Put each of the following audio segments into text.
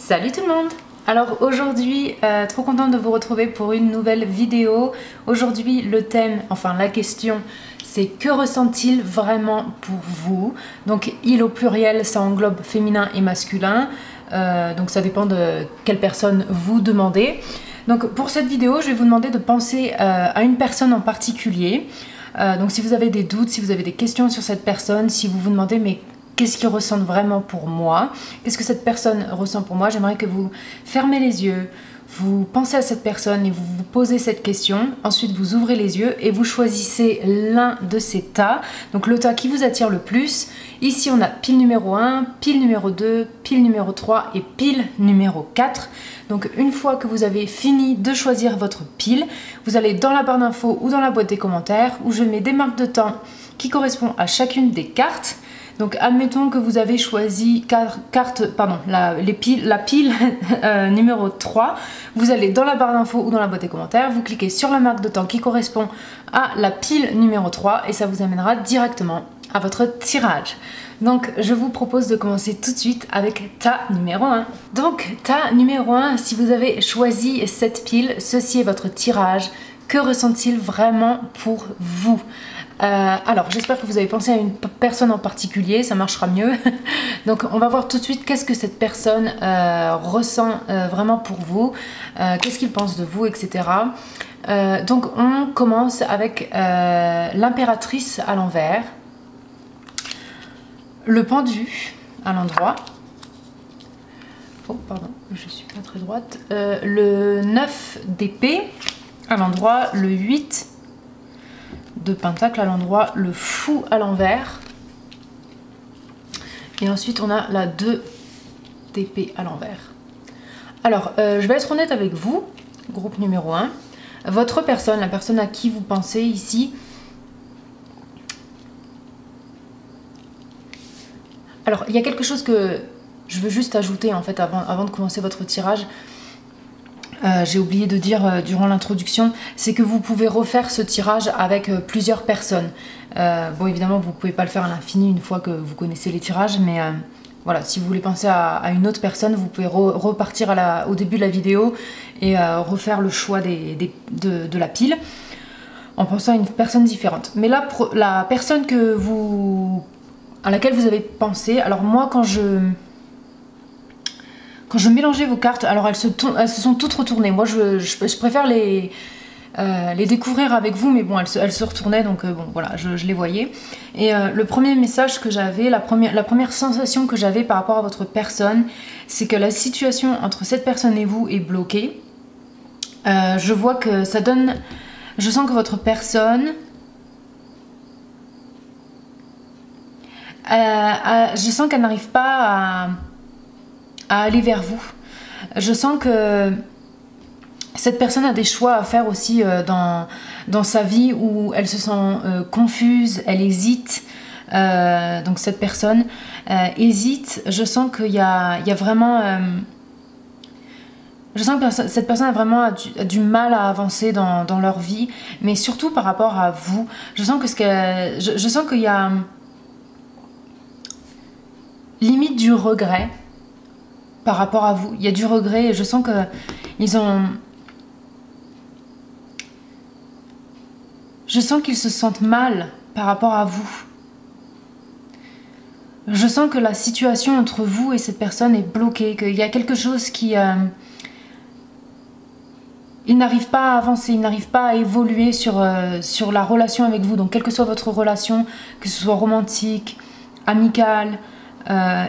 Salut tout le monde! Alors aujourd'hui, trop contente de vous retrouver pour une nouvelle vidéo. Aujourd'hui le thème, enfin la question, c'est que ressent-il vraiment pour vous? Donc il au pluriel, ça englobe féminin et masculin, donc ça dépend de quelle personne vous demandez. Donc pour cette vidéo, je vais vous demander de penser à une personne en particulier. Donc si vous avez des doutes, si vous avez des questions sur cette personne, si vous vous demandez mais qu'est-ce qu'ils ressentent vraiment pour moi? Qu'est-ce que cette personne ressent pour moi? J'aimerais que vous fermez les yeux, vous pensez à cette personne et vous vous posez cette question. Ensuite, vous ouvrez les yeux et vous choisissez l'un de ces tas. Donc le tas qui vous attire le plus. Ici, on a pile numéro 1, pile numéro 2, pile numéro 3 et pile numéro 4. Donc une fois que vous avez fini de choisir votre pile, vous allez dans la barre d'infos ou dans la boîte des commentaires où je mets des marques de temps qui correspondent à chacune des cartes. Donc admettons que vous avez choisi la pile numéro 3, vous allez dans la barre d'infos ou dans la boîte des commentaires, vous cliquez sur la marque de temps qui correspond à la pile numéro 3 et ça vous amènera directement à votre tirage. Donc je vous propose de commencer tout de suite avec tas numéro 1. Donc tas numéro 1, si vous avez choisi cette pile, ceci est votre tirage. Que ressent-il vraiment pour vous? Alors j'espère que vous avez pensé à une personne en particulier, ça marchera mieux. Donc on va voir tout de suite qu'est-ce que cette personne ressent vraiment pour vous, qu'est-ce qu'il pense de vous, etc. Donc on commence avec l'impératrice à l'envers, le pendu à l'endroit, oh pardon, je suis pas très droite, le 9 d'épée à l'endroit, le 8 de pentacle à l'endroit, le fou à l'envers et ensuite on a la 2 d'épée à l'envers. Alors je vais être honnête avec vous, groupe numéro 1, votre personne, la personne à qui vous pensez ici, alors il y a quelque chose que je veux juste ajouter en fait avant de commencer votre tirage. J'ai oublié de dire durant l'introduction, c'est que vous pouvez refaire ce tirage avec plusieurs personnes. Bon évidemment vous ne pouvez pas le faire à l'infini une fois que vous connaissez les tirages, mais voilà, si vous voulez penser à une autre personne, vous pouvez repartir au début de la vidéo et refaire le choix de la pile en pensant à une personne différente. Mais là, la personne à laquelle vous avez pensé, alors moi quand je mélangeais vos cartes, alors elles se sont toutes retournées. Moi je préfère les découvrir avec vous, mais bon elles se retournaient, donc bon voilà, je les voyais. Et le premier message que j'avais, la première sensation que j'avais par rapport à votre personne, c'est que la situation entre cette personne et vous est bloquée. Je vois que ça donne, je sens que votre personne je sens qu'elle n'arrive pas à aller vers vous. Je sens que cette personne a des choix à faire aussi dans sa vie où elle se sent confuse, elle hésite. Donc cette personne hésite. Je sens qu'il y a vraiment... je sens que cette personne a vraiment du mal à avancer dans leur vie, mais surtout par rapport à vous. Je sens que je sens qu'il y a limite du regret par rapport à vous. Il y a du regret et je sens que je sens qu'ils se sentent mal par rapport à vous. Je sens que la situation entre vous et cette personne est bloquée, qu'il y a quelque chose qui... ils n'arrivent pas à avancer, ils n'arrivent pas à évoluer sur la relation avec vous. Donc quelle que soit votre relation, que ce soit romantique, amicale,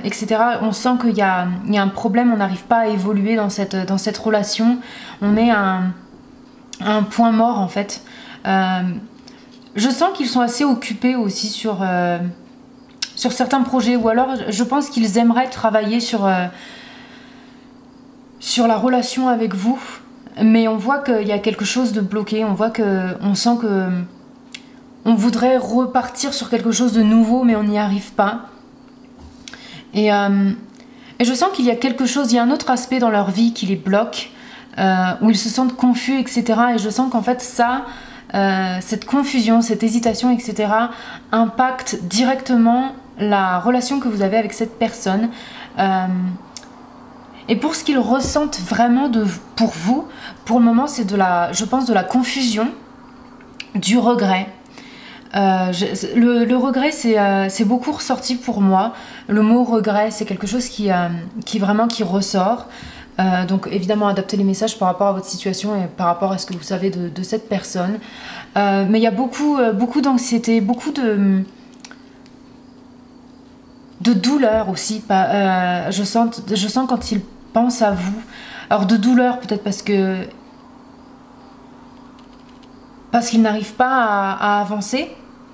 etc. On sent qu'il y a un problème, on n'arrive pas à évoluer dans cette relation. On est à un point mort en fait. Je sens qu'ils sont assez occupés aussi sur certains projets, ou alors je pense qu'ils aimeraient travailler sur la relation avec vous, mais on voit qu'il y a quelque chose de bloqué. On sent que on voudrait repartir sur quelque chose de nouveau, mais on n'y arrive pas. Et je sens qu'il y a quelque chose, il y a un autre aspect dans leur vie qui les bloque, où ils se sentent confus, etc. Et je sens qu'en fait cette confusion, cette hésitation, etc. impacte directement la relation que vous avez avec cette personne. Et pour ce qu'ils ressentent vraiment pour vous, pour le moment, c'est je pense, de la confusion, du regret. Le regret, c'est beaucoup ressorti pour moi. Le mot regret, c'est quelque chose qui ressort. Donc évidemment, adaptez les messages par rapport à votre situation et par rapport à ce que vous savez de cette personne. Mais il y a beaucoup d'anxiété, beaucoup de douleur aussi. Je sens quand il pense à vous. Alors de douleur peut-être parce qu'il n'arrive pas à avancer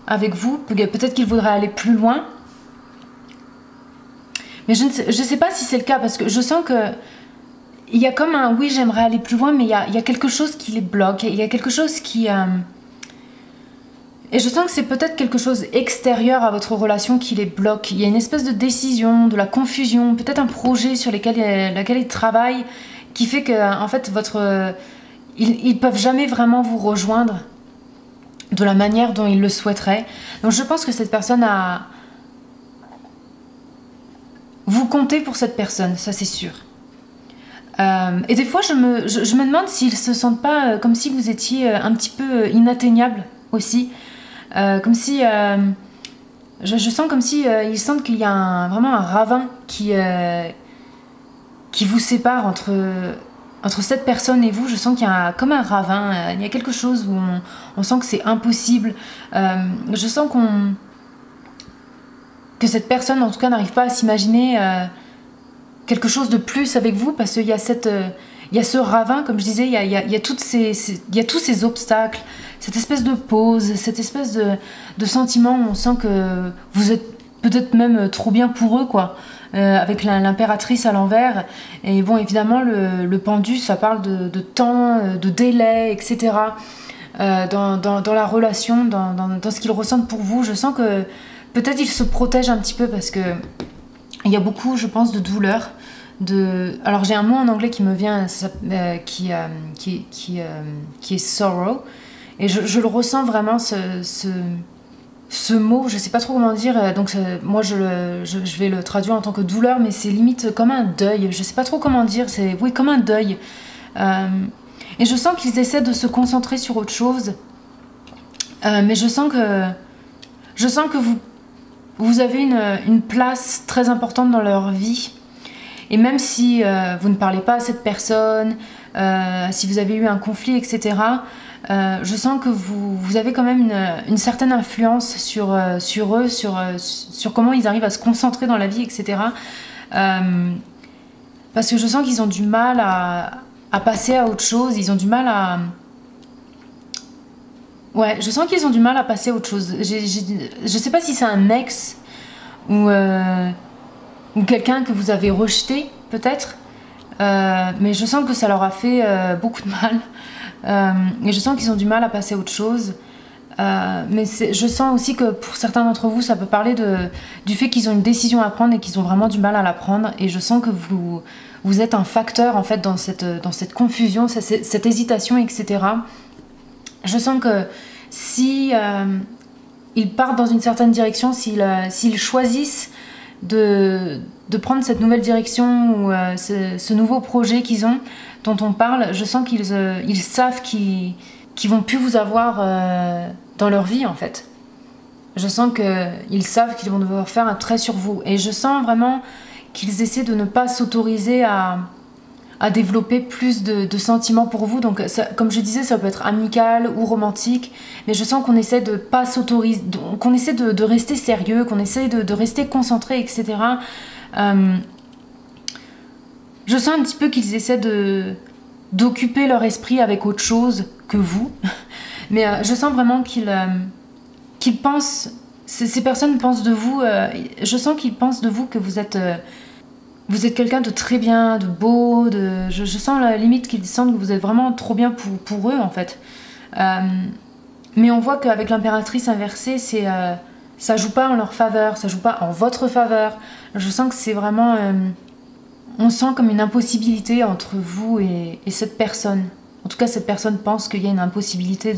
avec vous. Peut-être qu'il voudrait aller plus loin. Mais je ne sais pas si c'est le cas parce que je sens que il y a comme un oui, j'aimerais aller plus loin, mais il y a quelque chose qui les bloque. Il y a quelque chose qui... Et je sens que c'est peut-être quelque chose extérieur à votre relation qui les bloque. Il y a une espèce de décision, de la confusion, peut-être un projet sur lequel ils travaillent qui fait que, en fait, ils peuvent jamais vraiment vous rejoindre de la manière dont ils le souhaiteraient. Donc je pense que cette personne a... Vous comptez pour cette personne, ça c'est sûr. Et des fois, je me demande s'ils se sentent pas comme si vous étiez un petit peu inatteignable aussi. Comme si... je sens comme si ils sentent qu'il y a vraiment un ravin qui vous sépare entre cette personne et vous. Je sens qu'il y a comme un ravin. Il y a quelque chose où on sent que c'est impossible. Je sens que cette personne, en tout cas, n'arrive pas à s'imaginer... quelque chose de plus avec vous parce qu'il y a ce ravin, comme je disais, il y a tous ces obstacles, cette espèce de pause, cette espèce de sentiment où on sent que vous êtes peut-être même trop bien pour eux, quoi, avec l'impératrice à l'envers. Et bon, évidemment, le pendu, ça parle de temps, de délai, etc. Dans la relation, dans ce qu'ils ressentent pour vous. Je sens que peut-être ils se protègent un petit peu parce que il y a beaucoup, je pense, de douleur. Alors j'ai un mot en anglais qui me vient, qui est sorrow. Et je le ressens vraiment, ce mot, je sais pas trop comment dire. Donc moi je vais le traduire en tant que douleur, mais c'est limite comme un deuil. Je sais pas trop comment dire, oui, comme un deuil. Et je sens qu'ils essaient de se concentrer sur autre chose. Mais je sens que vous avez une place très importante dans leur vie. Et même si vous ne parlez pas à cette personne, si vous avez eu un conflit, etc., je sens que vous avez quand même une certaine influence sur eux, sur comment ils arrivent à se concentrer dans la vie, etc. Parce que je sens qu'ils ont du mal à passer à autre chose, ils ont du mal à... Ouais, je sens qu'ils ont du mal à passer à autre chose. Je sais pas si c'est un ex ou quelqu'un que vous avez rejeté, peut-être. Mais je sens que ça leur a fait beaucoup de mal. Et je sens qu'ils ont du mal à passer à autre chose. Mais je sens aussi que pour certains d'entre vous, ça peut parler du fait qu'ils ont une décision à prendre et qu'ils ont vraiment du mal à la prendre. Et je sens que vous êtes un facteur, en fait, dans cette confusion, cette hésitation, etc. Je sens que si ils partent dans une certaine direction, s'ils choisissent de prendre cette nouvelle direction ou ce nouveau projet qu'ils ont, dont on parle, je sens qu'ils savent qu'ils vont plus vous avoir dans leur vie, en fait. Je sens qu'ils savent qu'ils vont devoir faire un trait sur vous. Et je sens vraiment qu'ils essaient de ne pas s'autoriser à développer plus de sentiments pour vous. Donc ça, comme je disais, ça peut être amical ou romantique, mais je sens qu'on essaie de pas s'autoriser, qu'on essaie de rester sérieux, qu'on essaie de rester concentré, etc. Je sens un petit peu qu'ils essaient d'occuper leur esprit avec autre chose que vous, mais je sens vraiment qu'ils pensent, ces personnes pensent de vous, je sens qu'ils pensent de vous que vous êtes quelqu'un de très bien, de beau, je sens la limite qu'ils sentent que vous êtes vraiment trop bien pour eux, en fait. Mais on voit qu'avec l'impératrice inversée, ça joue pas en leur faveur, ça joue pas en votre faveur. Je sens que c'est vraiment... on sent comme une impossibilité entre vous et cette personne. En tout cas, cette personne pense qu'il y a une impossibilité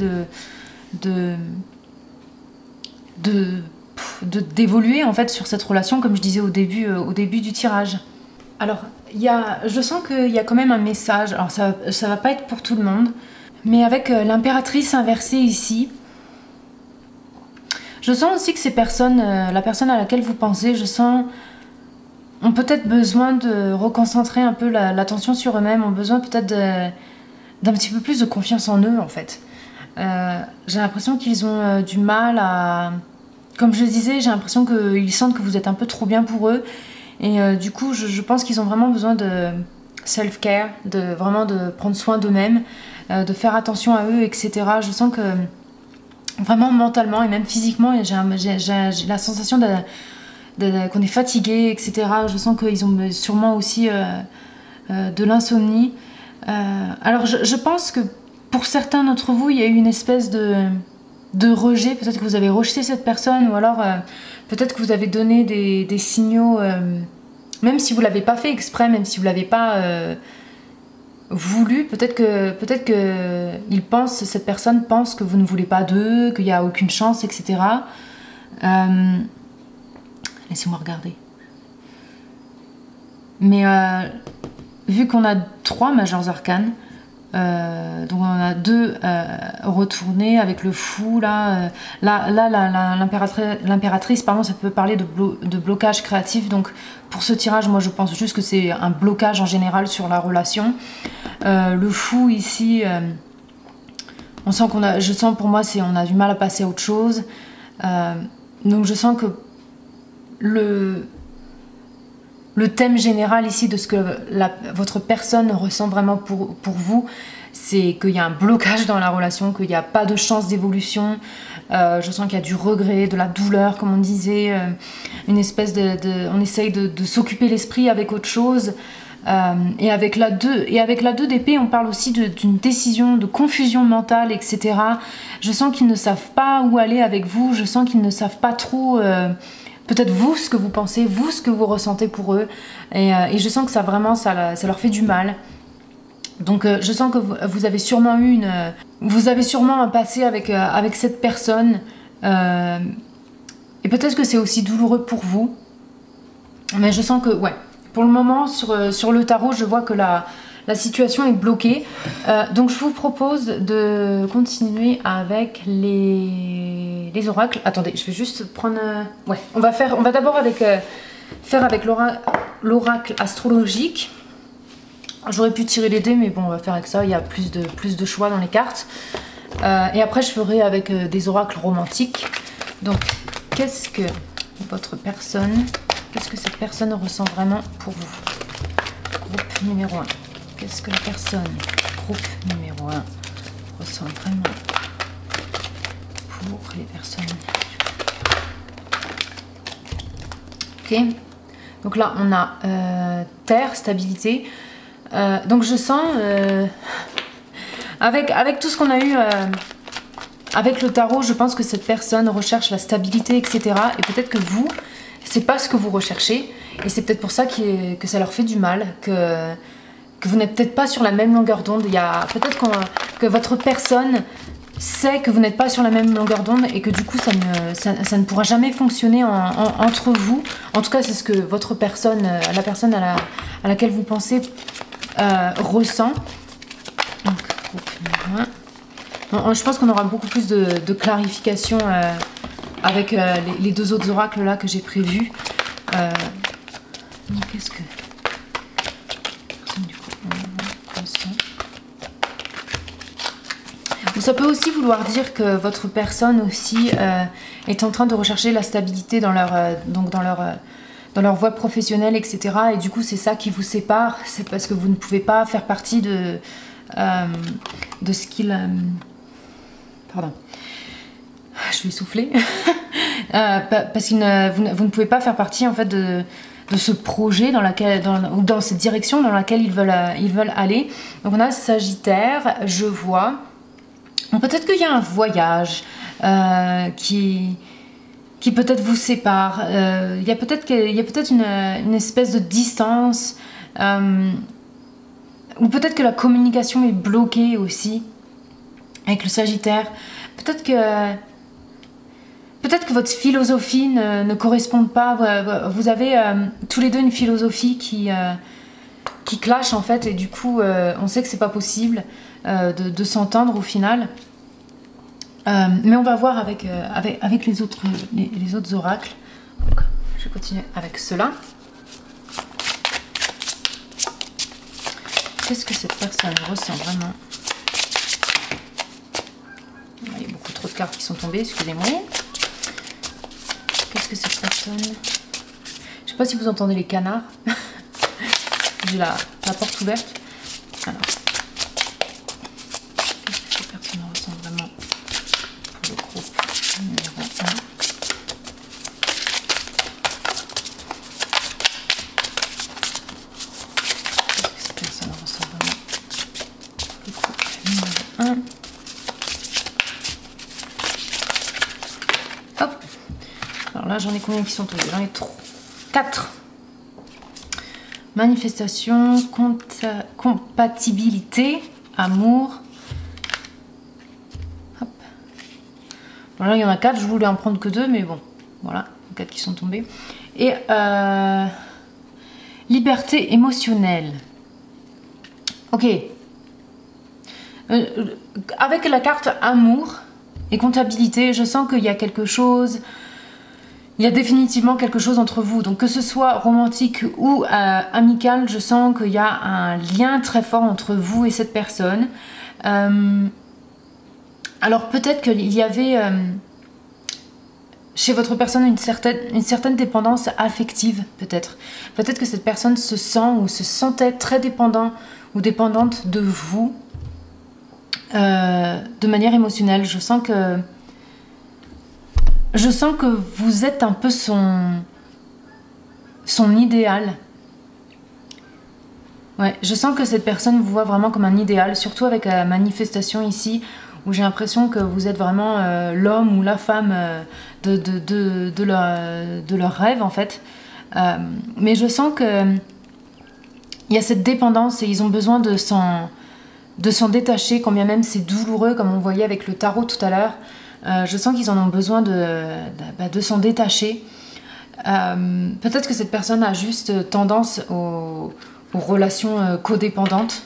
d'évoluer, en fait, sur cette relation, comme je disais au début du tirage. Alors, je sens qu'il y a quand même un message. Alors ça va pas être pour tout le monde, mais avec l'impératrice inversée ici, je sens aussi que ces personnes, la personne à laquelle vous pensez, je sens, ont peut-être besoin de reconcentrer un peu l'attention sur eux-mêmes, ont besoin peut-être d'un petit peu plus de confiance en eux en fait. J'ai l'impression qu'ils ont du mal à... Comme je le disais, j'ai l'impression qu'ils sentent que vous êtes un peu trop bien pour eux. Et du coup, je pense qu'ils ont vraiment besoin de self-care, vraiment de prendre soin d'eux-mêmes, de faire attention à eux, etc. Je sens que vraiment mentalement et même physiquement, j'ai la sensation qu'on est fatigué, etc. Je sens qu'ils ont sûrement aussi de l'insomnie. Alors je pense que pour certains d'entre vous, il y a eu une espèce de rejet. Peut-être que vous avez rejeté cette personne, ou alors peut-être que vous avez donné des signaux, même si vous ne l'avez pas fait exprès, même si vous ne l'avez pas voulu, peut-être que cette personne pense que vous ne voulez pas d'eux, qu'il n'y a aucune chance, etc. Laissez-moi regarder. Mais vu qu'on a 3 majeurs arcanes, donc on a 2 retournés avec le fou là, l'impératrice, pardon, ça peut parler de blocage créatif. Donc pour ce tirage, moi je pense juste que c'est un blocage en général sur la relation. Le fou ici, je sens pour moi on a du mal à passer à autre chose. Donc je sens que le thème général ici de ce que votre personne ressent vraiment pour vous, c'est qu'il y a un blocage dans la relation, qu'il n'y a pas de chance d'évolution. Je sens qu'il y a du regret, de la douleur, comme on disait, une espèce on essaye de s'occuper l'esprit avec autre chose. Et avec la 2 d'épée, on parle aussi d'une décision, de confusion mentale, etc. Je sens qu'ils ne savent pas où aller avec vous, je sens qu'ils ne savent pas trop... peut-être vous, ce que vous pensez, vous, ce que vous ressentez pour eux. Et je sens que ça vraiment, ça leur fait du mal. Donc je sens que vous avez sûrement eu vous avez sûrement un passé avec cette personne. Et peut-être que c'est aussi douloureux pour vous. Mais je sens que, ouais, pour le moment, sur le tarot, je vois que la situation est bloquée. Donc je vous propose de continuer avec les oracles. Attendez, je vais juste prendre... ouais, on va d'abord faire avec l'oracle astrologique. J'aurais pu tirer les dés, mais bon, on va faire avec ça. Il y a plus de choix dans les cartes. Et après, je ferai avec des oracles romantiques. Donc, qu'est-ce que cette personne ressent vraiment pour vous? Groupe numéro 1. Qu'est-ce que la personne, groupe numéro 1, ressent vraiment pour les personnes? Ok. Donc là, on a terre, stabilité. Donc je sens, avec tout ce qu'on a eu avec le tarot, je pense que cette personne recherche la stabilité, etc. Et peut-être que vous, c'est pas ce que vous recherchez. Et c'est peut-être pour ça que ça leur fait du mal, que vous n'êtes peut-être pas sur la même longueur d'onde. Il y a peut-être que votre personne sait que vous n'êtes pas sur la même longueur d'onde et que du coup ça ne pourra jamais fonctionner entre vous. En tout cas, c'est ce que votre personne, la personne à laquelle vous pensez, ressent. Donc, groupe numéro 1. Je pense qu'on aura beaucoup plus de clarification avec les 2 autres oracles là que j'ai prévus. Donc, qu'est-ce que... Du coup, ça peut aussi vouloir dire que votre personne aussi est en train de rechercher la stabilité dans leur voie professionnelle, etc. Et du coup, c'est ça qui vous sépare. C'est parce que vous ne pouvez pas faire partie de ce qu'il... Pardon. Je vais souffler. Parce que vous ne pouvez pas faire partie en fait de ce projet ou dans cette direction dans laquelle ils veulent aller. Donc on a Sagittaire, je vois. Peut-être qu'il y a un voyage qui peut-être vous sépare. Il y a peut-être une espèce de distance. Ou peut-être que la communication est bloquée aussi avec le Sagittaire. Peut-être que votre philosophie ne correspond pas. Vous avez tous les deux une philosophie qui qui clashent en fait, et du coup on sait que c'est pas possible de s'entendre au final. Mais on va voir avec les autres oracles. Donc, je vais continuer avec cela. Qu'est-ce que cette personne ressent vraiment? Il y a beaucoup trop de cartes qui sont tombées, excusez-moi. Qu'est-ce que cette personne... Je sais pas si vous entendez les canards. J'ai la porte ouverte. Alors, qu'est-ce que cette personne ressent vraiment pour le groupe numéro 1? Qu'est-ce que cette personne ressent vraiment pour le groupe numéro 1? Hop. Alors là, j'en ai combien qui sont tombés? J'en ai 4. Manifestation, compatibilité, amour. Hop. Bon, là, il y en a 4. Je voulais en prendre que 2, mais bon, voilà, 4 qui sont tombés. Et liberté émotionnelle. Ok. Avec la carte amour et comptabilité, je sens qu'il y a quelque chose. Il y a définitivement quelque chose entre vous, donc que ce soit romantique ou amical, je sens qu'il y a un lien très fort entre vous et cette personne. Alors peut-être qu'il y avait chez votre personne une certaine dépendance affective, peut-être. Peut-être que cette personne se sent ou se sentait très dépendant ou dépendante de vous de manière émotionnelle. Je sens que vous êtes un peu son idéal. Ouais, je sens que cette personne vous voit vraiment comme un idéal, surtout avec la manifestation ici, où j'ai l'impression que vous êtes vraiment l'homme ou la femme de leur rêve en fait. Mais je sens que il y a cette dépendance et ils ont besoin de s'en détacher, quand bien même c'est douloureux, comme on voyait avec le tarot tout à l'heure. Je sens qu'ils en ont besoin de s'en détacher. Peut-être que cette personne a juste tendance aux relations codépendantes.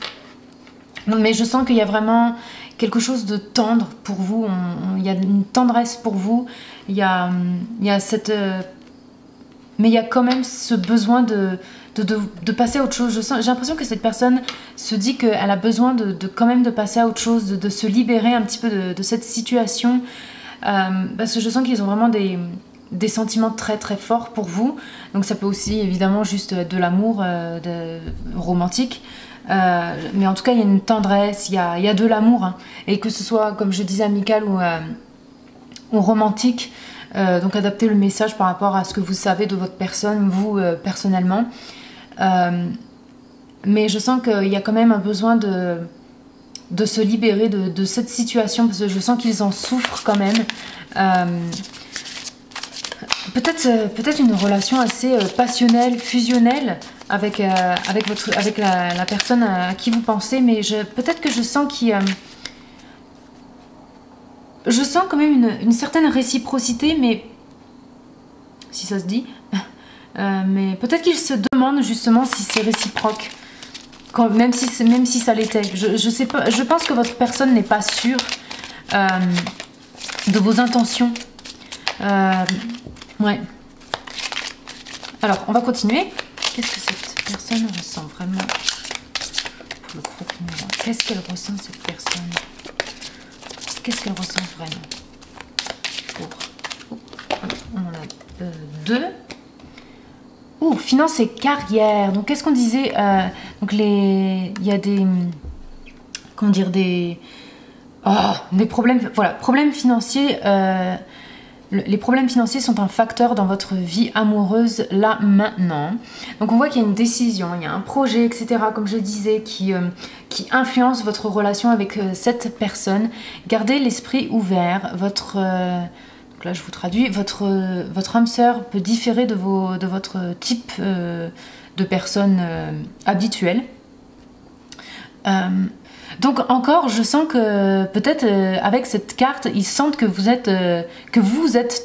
Mais je sens qu'il y a vraiment quelque chose de tendre pour vous. Il y a une tendresse pour vous. Il y a cette... mais il y a quand même ce besoin de passer à autre chose. J'ai l'impression que cette personne se dit qu'elle a besoin quand même de passer à autre chose, de se libérer un petit peu de cette situation. Parce que je sens qu'ils ont vraiment des sentiments très très forts pour vous. Donc ça peut aussi évidemment juste de l'amour romantique. Mais en tout cas il y a une tendresse, il y a de l'amour. Hein. Et que ce soit, comme je disais, amical ou romantique. Donc adaptez le message par rapport à ce que vous savez de votre personne, vous personnellement. Mais je sens qu'il y a quand même un besoin de se libérer de cette situation, parce que je sens qu'ils en souffrent quand même. Peut-être une relation assez passionnelle, fusionnelle avec la personne à qui vous pensez, mais peut-être que je sens je sens quand même une certaine réciprocité, mais si ça se dit, mais peut-être qu'ils se demandent justement si c'est réciproque, même si ça l'était. Je sais pas, je pense que votre personne n'est pas sûre de vos intentions. Ouais. Alors, on va continuer. Qu'est-ce que cette personne ressent vraiment pour le groupe numéro 1? Qu'est-ce qu'elle ressent, cette personne? Qu'est-ce qu'elle ressent vraiment pour... on en a 2. Finance et carrière. Donc, qu'est-ce qu'on disait? Donc, il y a des... Comment dire? Des problèmes... Voilà, problèmes financiers... les problèmes financiers sont un facteur dans votre vie amoureuse là maintenant. Donc on voit qu'il y a une décision, il y a un projet, etc. Comme je disais, qui influence votre relation avec cette personne. Gardez l'esprit ouvert. Donc là je vous traduis. Votre âme sœur peut différer de votre type de personne habituelle. Donc encore, je sens que peut-être avec cette carte, ils sentent que vous êtes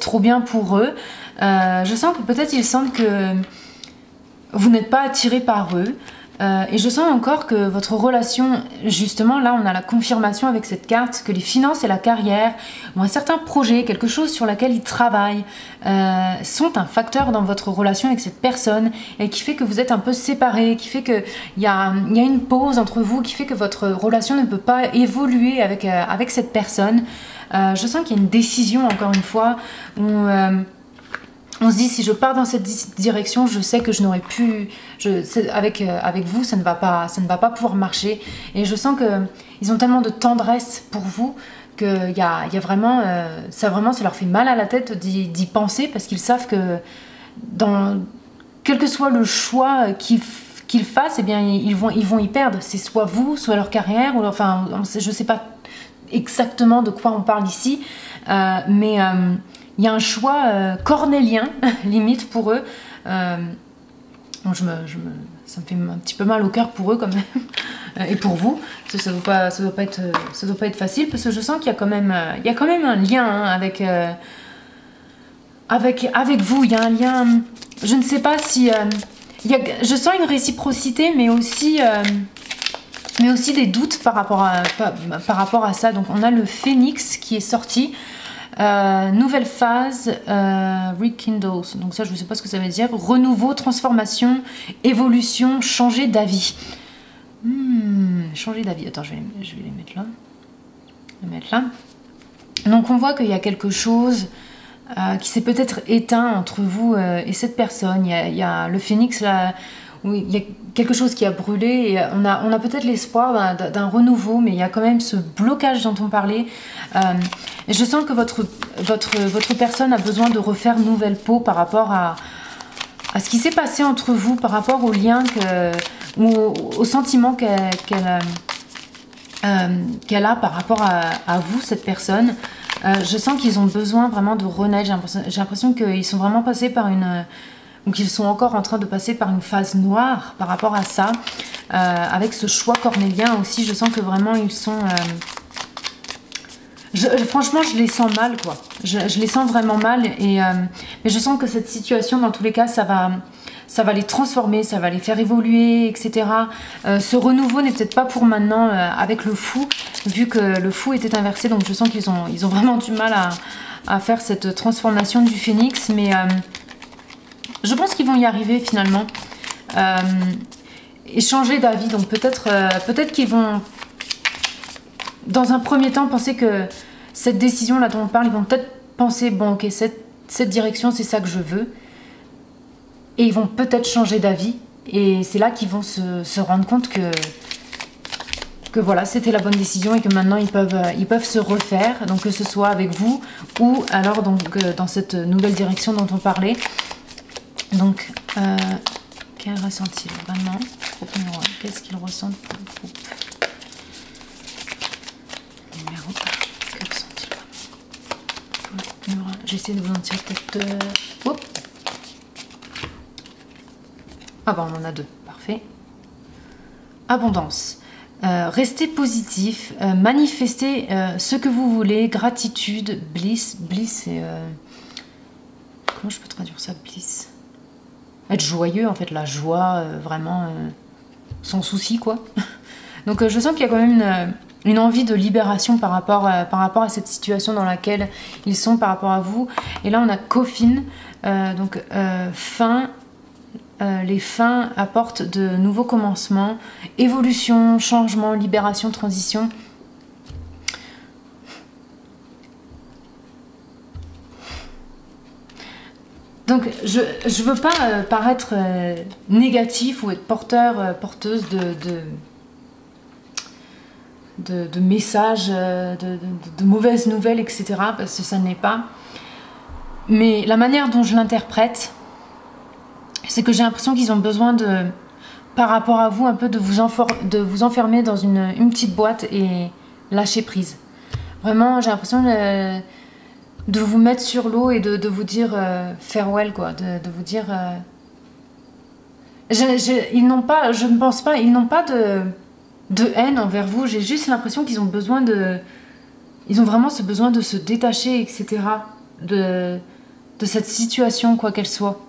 trop bien pour eux. Je sens que peut-être ils sentent que vous n'êtes pas attiré par eux. Et je sens encore que votre relation, justement, là on a la confirmation avec cette carte, que les finances et la carrière, ou un certain projet, quelque chose sur lequel ils travaillent, sont un facteur dans votre relation avec cette personne, et qui fait que vous êtes un peu séparés, qui fait qu'il y a une pause entre vous, qui fait que votre relation ne peut pas évoluer avec cette personne. Je sens qu'il y a une décision, encore une fois, où on se dit, si je pars dans cette direction, je sais que je n'aurais pu... avec vous, ça ne va pas pouvoir marcher. Et je sens qu'ils ont tellement de tendresse pour vous qu'il y a vraiment... ça leur fait mal à la tête d'y penser, parce qu'ils savent que quel que soit le choix qu'ils fassent, eh bien, ils vont y perdre. C'est soit vous, soit leur carrière, ou enfin, je ne sais pas exactement de quoi on parle ici, mais il y a un choix cornélien, limite, pour eux. Bon, ça me fait un petit peu mal au cœur pour eux, quand même, et pour vous. Ça doit pas être facile, parce que je sens qu'il y a quand même un lien, hein, avec vous. Il y a un lien, je ne sais pas si... je sens une réciprocité, mais aussi des doutes par rapport à ça. Donc on a le phénix qui est sorti. Nouvelle phase, rekindle, donc ça je ne sais pas ce que ça veut dire. Renouveau, transformation, évolution, changer d'avis. Changer d'avis, attends, je vais les mettre là. Je vais les mettre là. Donc on voit qu'il y a quelque chose qui s'est peut-être éteint entre vous et cette personne. Il y a le phénix là, où il y a quelque chose qui a brûlé, et on a peut-être l'espoir d'un renouveau, mais il y a quand même ce blocage dont on parlait. Et je sens que votre personne a besoin de refaire nouvelle peau par rapport à ce qui s'est passé entre vous, par rapport au lien ou au sentiment qu'elle a par rapport à vous, cette personne. Je sens qu'ils ont besoin vraiment de renaître. J'ai l'impression qu'ils sont vraiment passés par ou qu'ils sont encore en train de passer par une phase noire par rapport à ça. Avec ce choix cornélien aussi, je sens que vraiment ils sont... franchement, je les sens mal, quoi. Je les sens vraiment mal, mais je sens que cette situation, dans tous les cas, ça va les transformer, ça va les faire évoluer, etc. Ce renouveau n'est peut-être pas pour maintenant avec le fou, vu que le fou était inversé, donc je sens qu'ils ont vraiment du mal à faire cette transformation du phénix, mais je pense qu'ils vont y arriver finalement. Et changer d'avis, donc peut-être qu'ils vont, dans un premier temps, penser que cette décision-là dont on parle, ils vont peut-être penser, bon ok, cette direction, c'est ça que je veux. Et ils vont peut-être changer d'avis. Et c'est là qu'ils vont se rendre compte que voilà, c'était la bonne décision, et que maintenant ils peuvent se refaire. Donc que ce soit avec vous, ou alors donc, dans cette nouvelle direction dont on parlait. Donc, quel ressent-il vraiment? Qu'est-ce qu'il ressent pour le groupe? Numéro 1. Que ressent-il vraiment? J'essaie de vous en tirer peut-être... Ah bah on en a 2, parfait. Abondance. Restez positif, manifestez ce que vous voulez, gratitude, bliss. Bliss, c'est... comment je peux traduire ça, bliss? Être joyeux, en fait, la joie, vraiment sans souci, quoi. Donc je sens qu'il y a quand même une envie de libération par rapport à cette situation dans laquelle ils sont, par rapport à vous. Et là on a coffin, donc fin. Les fins apportent de nouveaux commencements, évolution, changement, libération, transition. Donc je veux pas paraître négatif ou être porteuse de messages, de mauvaises nouvelles, etc. Parce que ça n'est pas. Mais la manière dont je l'interprète, c'est que j'ai l'impression qu'ils ont besoin par rapport à vous, un peu de vous enfermer dans une petite boîte et lâcher prise. Vraiment, j'ai l'impression de vous mettre sur l'eau et de vous dire farewell, quoi, de vous dire... ils n'ont pas, je ne pense pas, ils n'ont pas de haine envers vous. J'ai juste l'impression qu'ils ont besoin ils ont vraiment ce besoin de se détacher, etc. de cette situation, quoi qu'elle soit.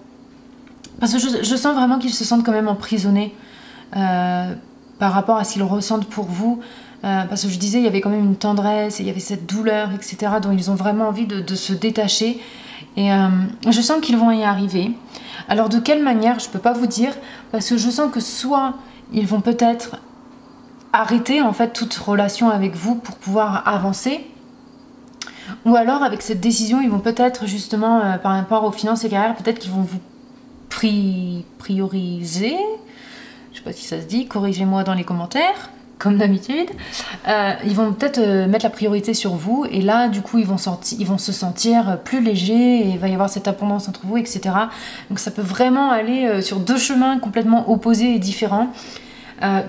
Parce que je sens vraiment qu'ils se sentent quand même emprisonnés. par rapport à ce qu'ils ressentent pour vous. Parce que je disais, il y avait quand même une tendresse, et il y avait cette douleur, etc. dont ils ont vraiment envie de se détacher. Et je sens qu'ils vont y arriver. Alors de quelle manière, je ne peux pas vous dire, parce que je sens que soit ils vont peut-être arrêter en fait toute relation avec vous pour pouvoir avancer, ou alors avec cette décision, ils vont peut-être justement, par rapport aux finances et carrières, peut-être qu'ils vont vous prioriser. Je ne sais pas si ça se dit, corrigez-moi dans les commentaires. Comme d'habitude, ils vont peut-être mettre la priorité sur vous et là du coup ils vont se sentir plus légers et il va y avoir cette abondance entre vous, etc. Donc ça peut vraiment aller sur deux chemins complètement opposés et différents. Parce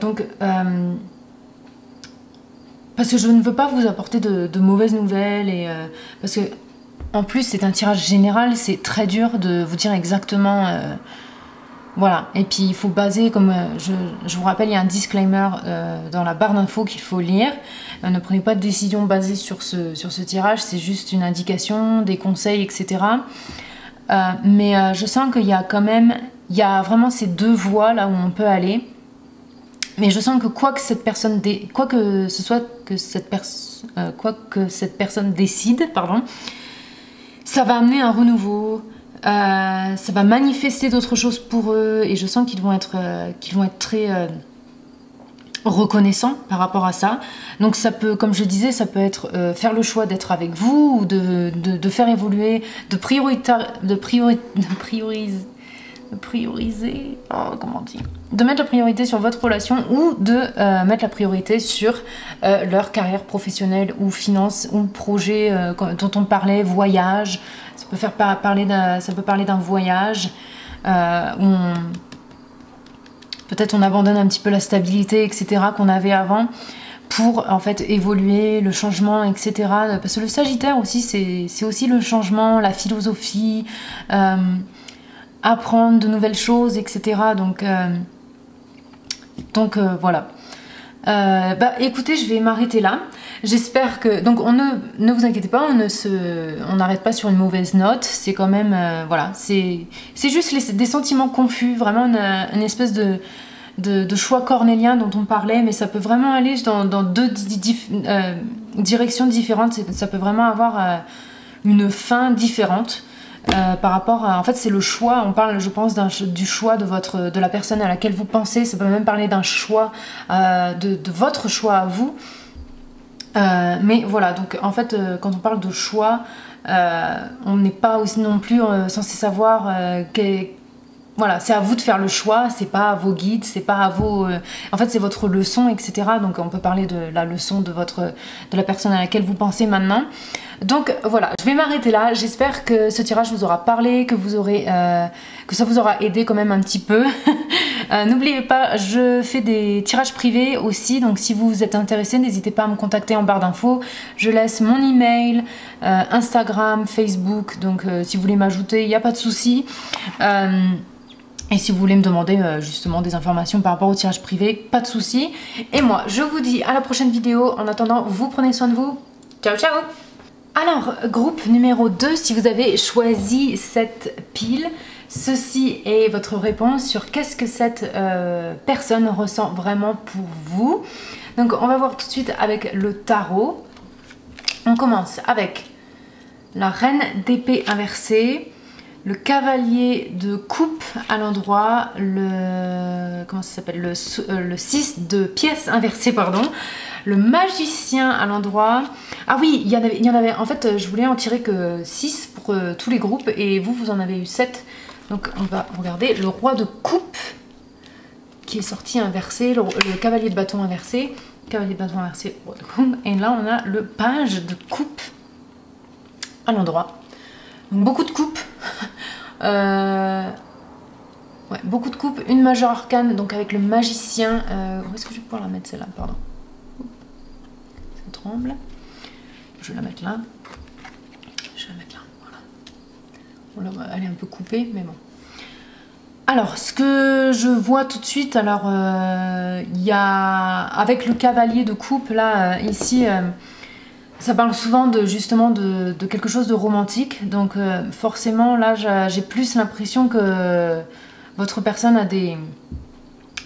que je ne veux pas vous apporter de mauvaises nouvelles et parce que en plus c'est un tirage général, c'est très dur de vous dire exactement. Voilà, et puis il faut baser, comme je vous rappelle, il y a un disclaimer dans la barre d'infos qu'il faut lire. Ne prenez pas de décision basée sur ce tirage, c'est juste une indication, des conseils, etc. Mais je sens qu'il y a quand même, il y a vraiment ces deux voies là où on peut aller. Mais je sens que quoi que cette personne décide, pardon, ça va amener un renouveau. Ça va manifester d'autres choses pour eux et je sens qu'ils vont être très reconnaissants par rapport à ça. Donc ça peut, comme je disais, ça peut être faire le choix d'être avec vous ou de faire évoluer, de mettre la priorité sur votre relation ou de mettre la priorité sur leur carrière professionnelle ou finance ou projet dont on parlait, voyage. Ça peut parler d'un voyage où peut-être on abandonne un petit peu la stabilité, etc. qu'on avait avant pour en fait évoluer, le changement, etc. Parce que le Sagittaire aussi, c'est aussi le changement, la philosophie, apprendre de nouvelles choses, etc. Donc voilà. Écoutez, je vais m'arrêter là. J'espère que... Donc ne vous inquiétez pas, on n'arrête pas sur une mauvaise note. C'est quand même... voilà, c'est juste des sentiments confus. Vraiment une espèce de choix cornélien dont on parlait. Mais ça peut vraiment aller dans deux directions différentes. Ça peut vraiment avoir une fin différente. Par rapport à... En fait, c'est le choix. On parle, je pense, du choix de la personne à laquelle vous pensez. Ça peut même parler d'un choix, de votre choix à vous. Mais voilà, donc en fait, quand on parle de choix, on n'est pas aussi non plus censé savoir voilà, c'est à vous de faire le choix, c'est pas à vos guides, c'est pas à vos... En fait, c'est votre leçon, etc. Donc, on peut parler de la leçon de la personne à laquelle vous pensez maintenant. Donc, voilà, je vais m'arrêter là. J'espère que ce tirage vous aura parlé, que ça vous aura aidé quand même un petit peu. N'oubliez pas, je fais des tirages privés aussi. Donc, si vous êtes intéressé, n'hésitez pas à me contacter en barre d'infos. Je laisse mon email, Instagram, Facebook. Donc, si vous voulez m'ajouter, il n'y a pas de souci. Et si vous voulez me demander justement des informations par rapport au tirage privé, pas de souci. Et moi, je vous dis à la prochaine vidéo. En attendant, vous prenez soin de vous. Ciao, ciao! Alors, groupe numéro 2, si vous avez choisi cette pile, ceci est votre réponse sur qu'est-ce que cette personne ressent vraiment pour vous. Donc, on va voir tout de suite avec le tarot. On commence avec la reine d'épée inversée, le cavalier de coupe à l'endroit, comment ça s'appelle, le 6 de pièces inversées, pardon, le magicien à l'endroit. Ah oui, il y en avait, en fait, je voulais en tirer que 6 pour tous les groupes et vous en avez eu 7. Donc on va regarder le roi de coupe qui est sorti inversé, le cavalier de bâton inversé, roi de coupe, et là on a le page de coupe à l'endroit. Donc beaucoup de coupes. Ouais, beaucoup de coupes, une majeure arcane, donc avec le magicien. Où est-ce que je vais pouvoir la mettre celle-là? Pardon. Ça tremble. Je vais la mettre là. Voilà. Bon, là, elle est un peu coupée, mais bon. Alors, ce que je vois tout de suite, alors, il y a, avec le cavalier de coupe, là, ici... ça parle souvent justement de quelque chose de romantique, donc forcément là j'ai plus l'impression que votre personne a des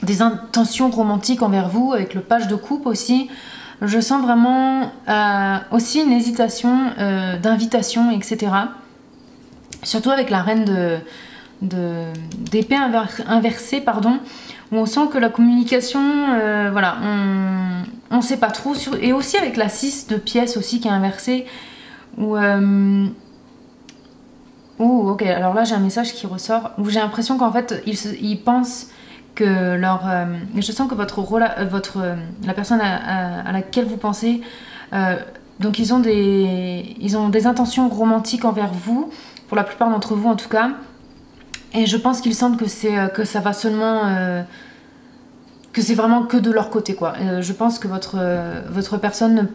des intentions romantiques envers vous, avec le page de coupe aussi. Je sens vraiment aussi une hésitation d'invitation, etc. Surtout avec la reine d'épée inversée, pardon, où on sent que la communication, voilà, on ne sait pas trop. Et aussi avec la 6 de pièces aussi qui est inversée, où... oh, ok, alors là j'ai un message qui ressort, où j'ai l'impression qu'en fait, ils pensent que leur... je sens que la personne à laquelle vous pensez, donc ils ont des intentions romantiques envers vous, pour la plupart d'entre vous en tout cas, et je pense qu'ils sentent que ça va seulement... que c'est vraiment que de leur côté, quoi. Je pense que votre personne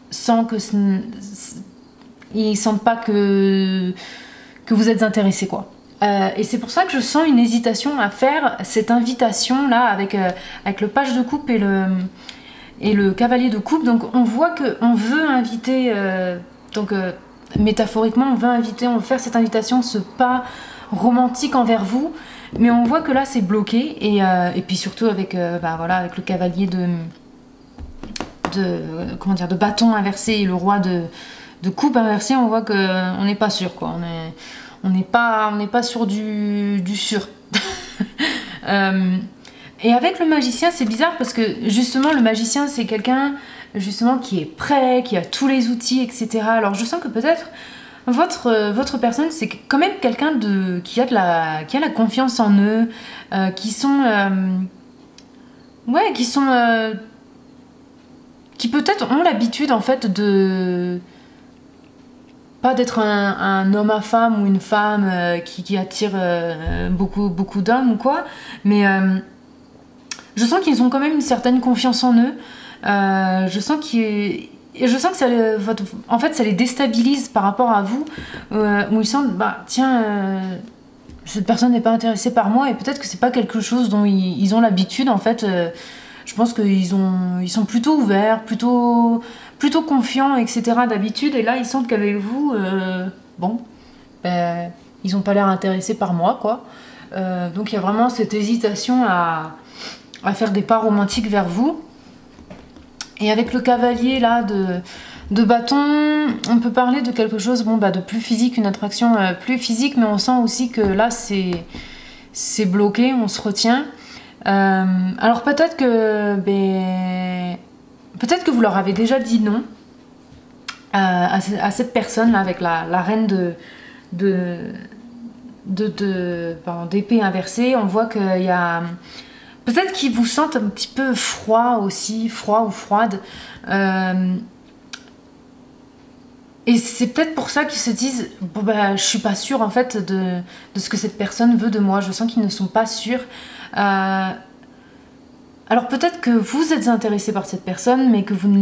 sent que... ils sentent pas que vous êtes intéressé, quoi. Et c'est pour ça que je sens une hésitation à faire cette invitation là avec le page de coupe et le cavalier de coupe. Donc on voit qu'on veut inviter, métaphoriquement on veut faire cette invitation, ce pas romantique envers vous, mais on voit que là c'est bloqué, et puis surtout avec, voilà, avec le cavalier comment dire, de bâton inversé et le roi de coupe inversé, on voit qu'on n'est pas sûr, quoi. On n'est pas sur du sûr. Et avec le magicien, c'est bizarre parce que justement le magicien c'est quelqu'un justement qui est prêt, qui a tous les outils, etc. Alors je sens que peut-être votre personne c'est quand même quelqu'un qui a la confiance en eux, qui peut-être ont l'habitude en fait pas d'être un homme à femme ou une femme qui attire beaucoup d'hommes ou quoi, mais je sens qu'ils ont quand même une certaine confiance en eux. Je sens que ça les déstabilise par rapport à vous, où ils sentent, bah tiens, cette personne n'est pas intéressée par moi, et peut-être que c'est pas quelque chose dont ils ont l'habitude en fait. Je pense qu'ils sont plutôt ouverts, plutôt confiants, etc. d'habitude, et là ils sentent qu'avec vous, ils n'ont pas l'air intéressés par moi, quoi. Donc il y a vraiment cette hésitation à faire des pas romantiques vers vous. Et avec le cavalier là de bâton, on peut parler de quelque chose de plus physique, une attraction plus physique, mais on sent aussi que là c'est bloqué, on se retient. Alors peut-être que vous leur avez déjà dit non à cette personne là avec la reine d'épée inversée. On voit qu'il y a peut-être qu'ils vous sentent un petit peu froid aussi, froid ou froide, et c'est peut-être pour ça qu'ils se disent je suis pas sûre en fait de ce que cette personne veut de moi. Je sens qu'ils ne sont pas sûrs. Alors peut-être que vous êtes intéressé par cette personne, mais que vous ne le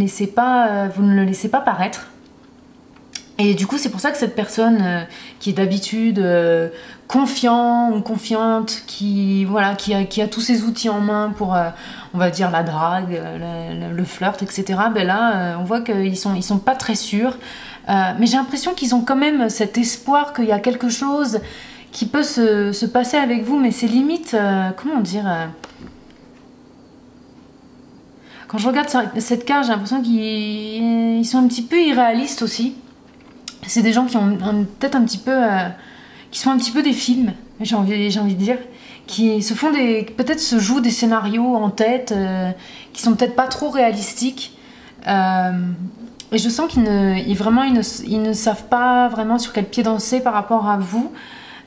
laissez pas paraître. Et du coup, c'est pour ça que cette personne qui est d'habitude confiant ou confiante, qui a tous ses outils en main pour, on va dire, la drague, le flirt, etc. Là, on voit qu'ils sont pas très sûrs. Mais j'ai l'impression qu'ils ont quand même cet espoir qu'il y a quelque chose qui peut se passer avec vous, mais c'est limite, comment dire... Quand je regarde cette carte, j'ai l'impression qu'ils sont un petit peu irréalistes aussi. C'est des gens qui ont peut-être un petit peu... qui sont un petit peu des films, j'ai envie de dire. Qui peut-être se jouent des scénarios en tête, qui sont peut-être pas trop réalistiques. Et je sens qu'ils ne savent pas vraiment sur quel pied danser par rapport à vous.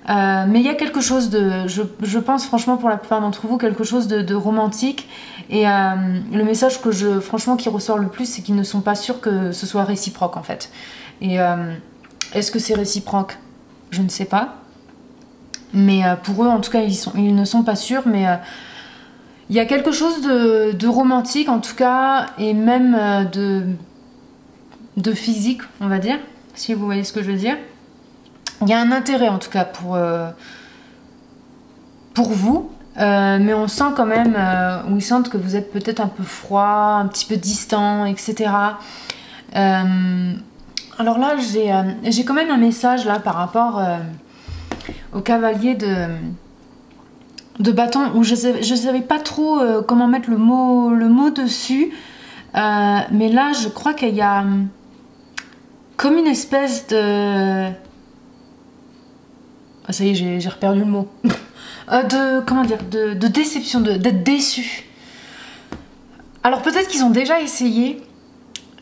Mais il y a quelque chose je pense franchement pour la plupart d'entre vous, quelque chose de romantique, et le message franchement qui ressort le plus, c'est qu'ils ne sont pas sûrs que ce soit réciproque en fait. Et est-ce que c'est réciproque? Je ne sais pas, mais pour eux en tout cas ils ne sont pas sûrs, mais il y a quelque chose de romantique en tout cas, et même de physique, on va dire, si vous voyez ce que je veux dire. Il y a un intérêt en tout cas pour vous, mais on sent quand même, où ils sentent que vous êtes peut-être un peu froid, un petit peu distant, etc. Alors là, j'ai quand même un message là par rapport au cavalier bâton où je savais pas trop comment mettre le mot dessus. Mais là, je crois qu'il y a comme une espèce de... Ah, ça y est, j'ai reperdu le mot. Comment dire, de déception, d'être déçu. Alors peut-être qu'ils ont déjà essayé.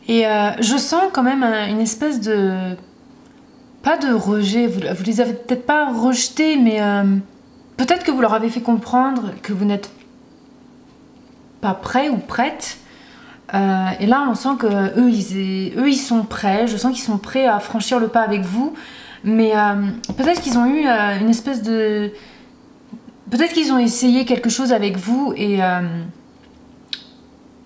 Et je sens quand même une espèce de... Pas de rejet, vous les avez peut-être pas rejetés, mais peut-être que vous leur avez fait comprendre que vous n'êtes pas prêt ou prête. Et là, on sent que eux, ils sont prêts. Je sens qu'ils sont prêts à franchir le pas avec vous. Mais peut-être qu'ils ont eu une espèce de... Peut-être qu'ils ont essayé quelque chose avec vous et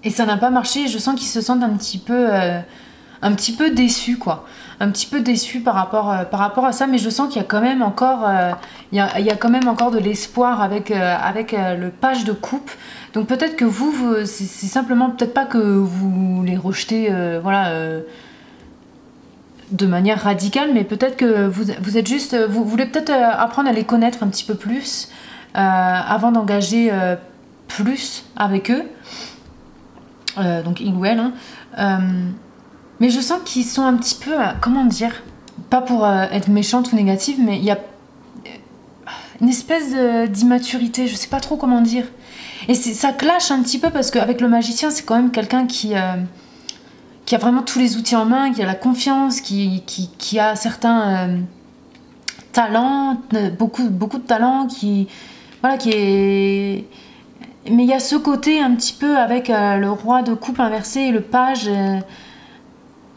ça n'a pas marché. Je sens qu'ils se sentent un petit peu déçus, quoi. Un petit peu déçus par rapport à ça. Mais je sens qu'il y a quand même encore, il y a quand même encore de l'espoir avec le page de coupe. Donc peut-être que vous c'est simplement peut-être pas que vous les rejetez, voilà, de manière radicale, mais peut-être que vous êtes juste, vous voulez peut-être apprendre à les connaître un petit peu plus avant d'engager plus avec eux. Donc il ou elle. Hein. Mais je sens qu'ils sont un petit peu, comment dire, pas pour être méchante ou négative, mais il y a une espèce d'immaturité, je sais pas trop comment dire. Et ça clash un petit peu parce qu'avec le magicien, c'est quand même quelqu'un qui a vraiment tous les outils en main, qui a la confiance, qui a certains talents, beaucoup de talents, voilà, qui est... Mais il y a ce côté un petit peu avec le roi de coupe inversé et le page,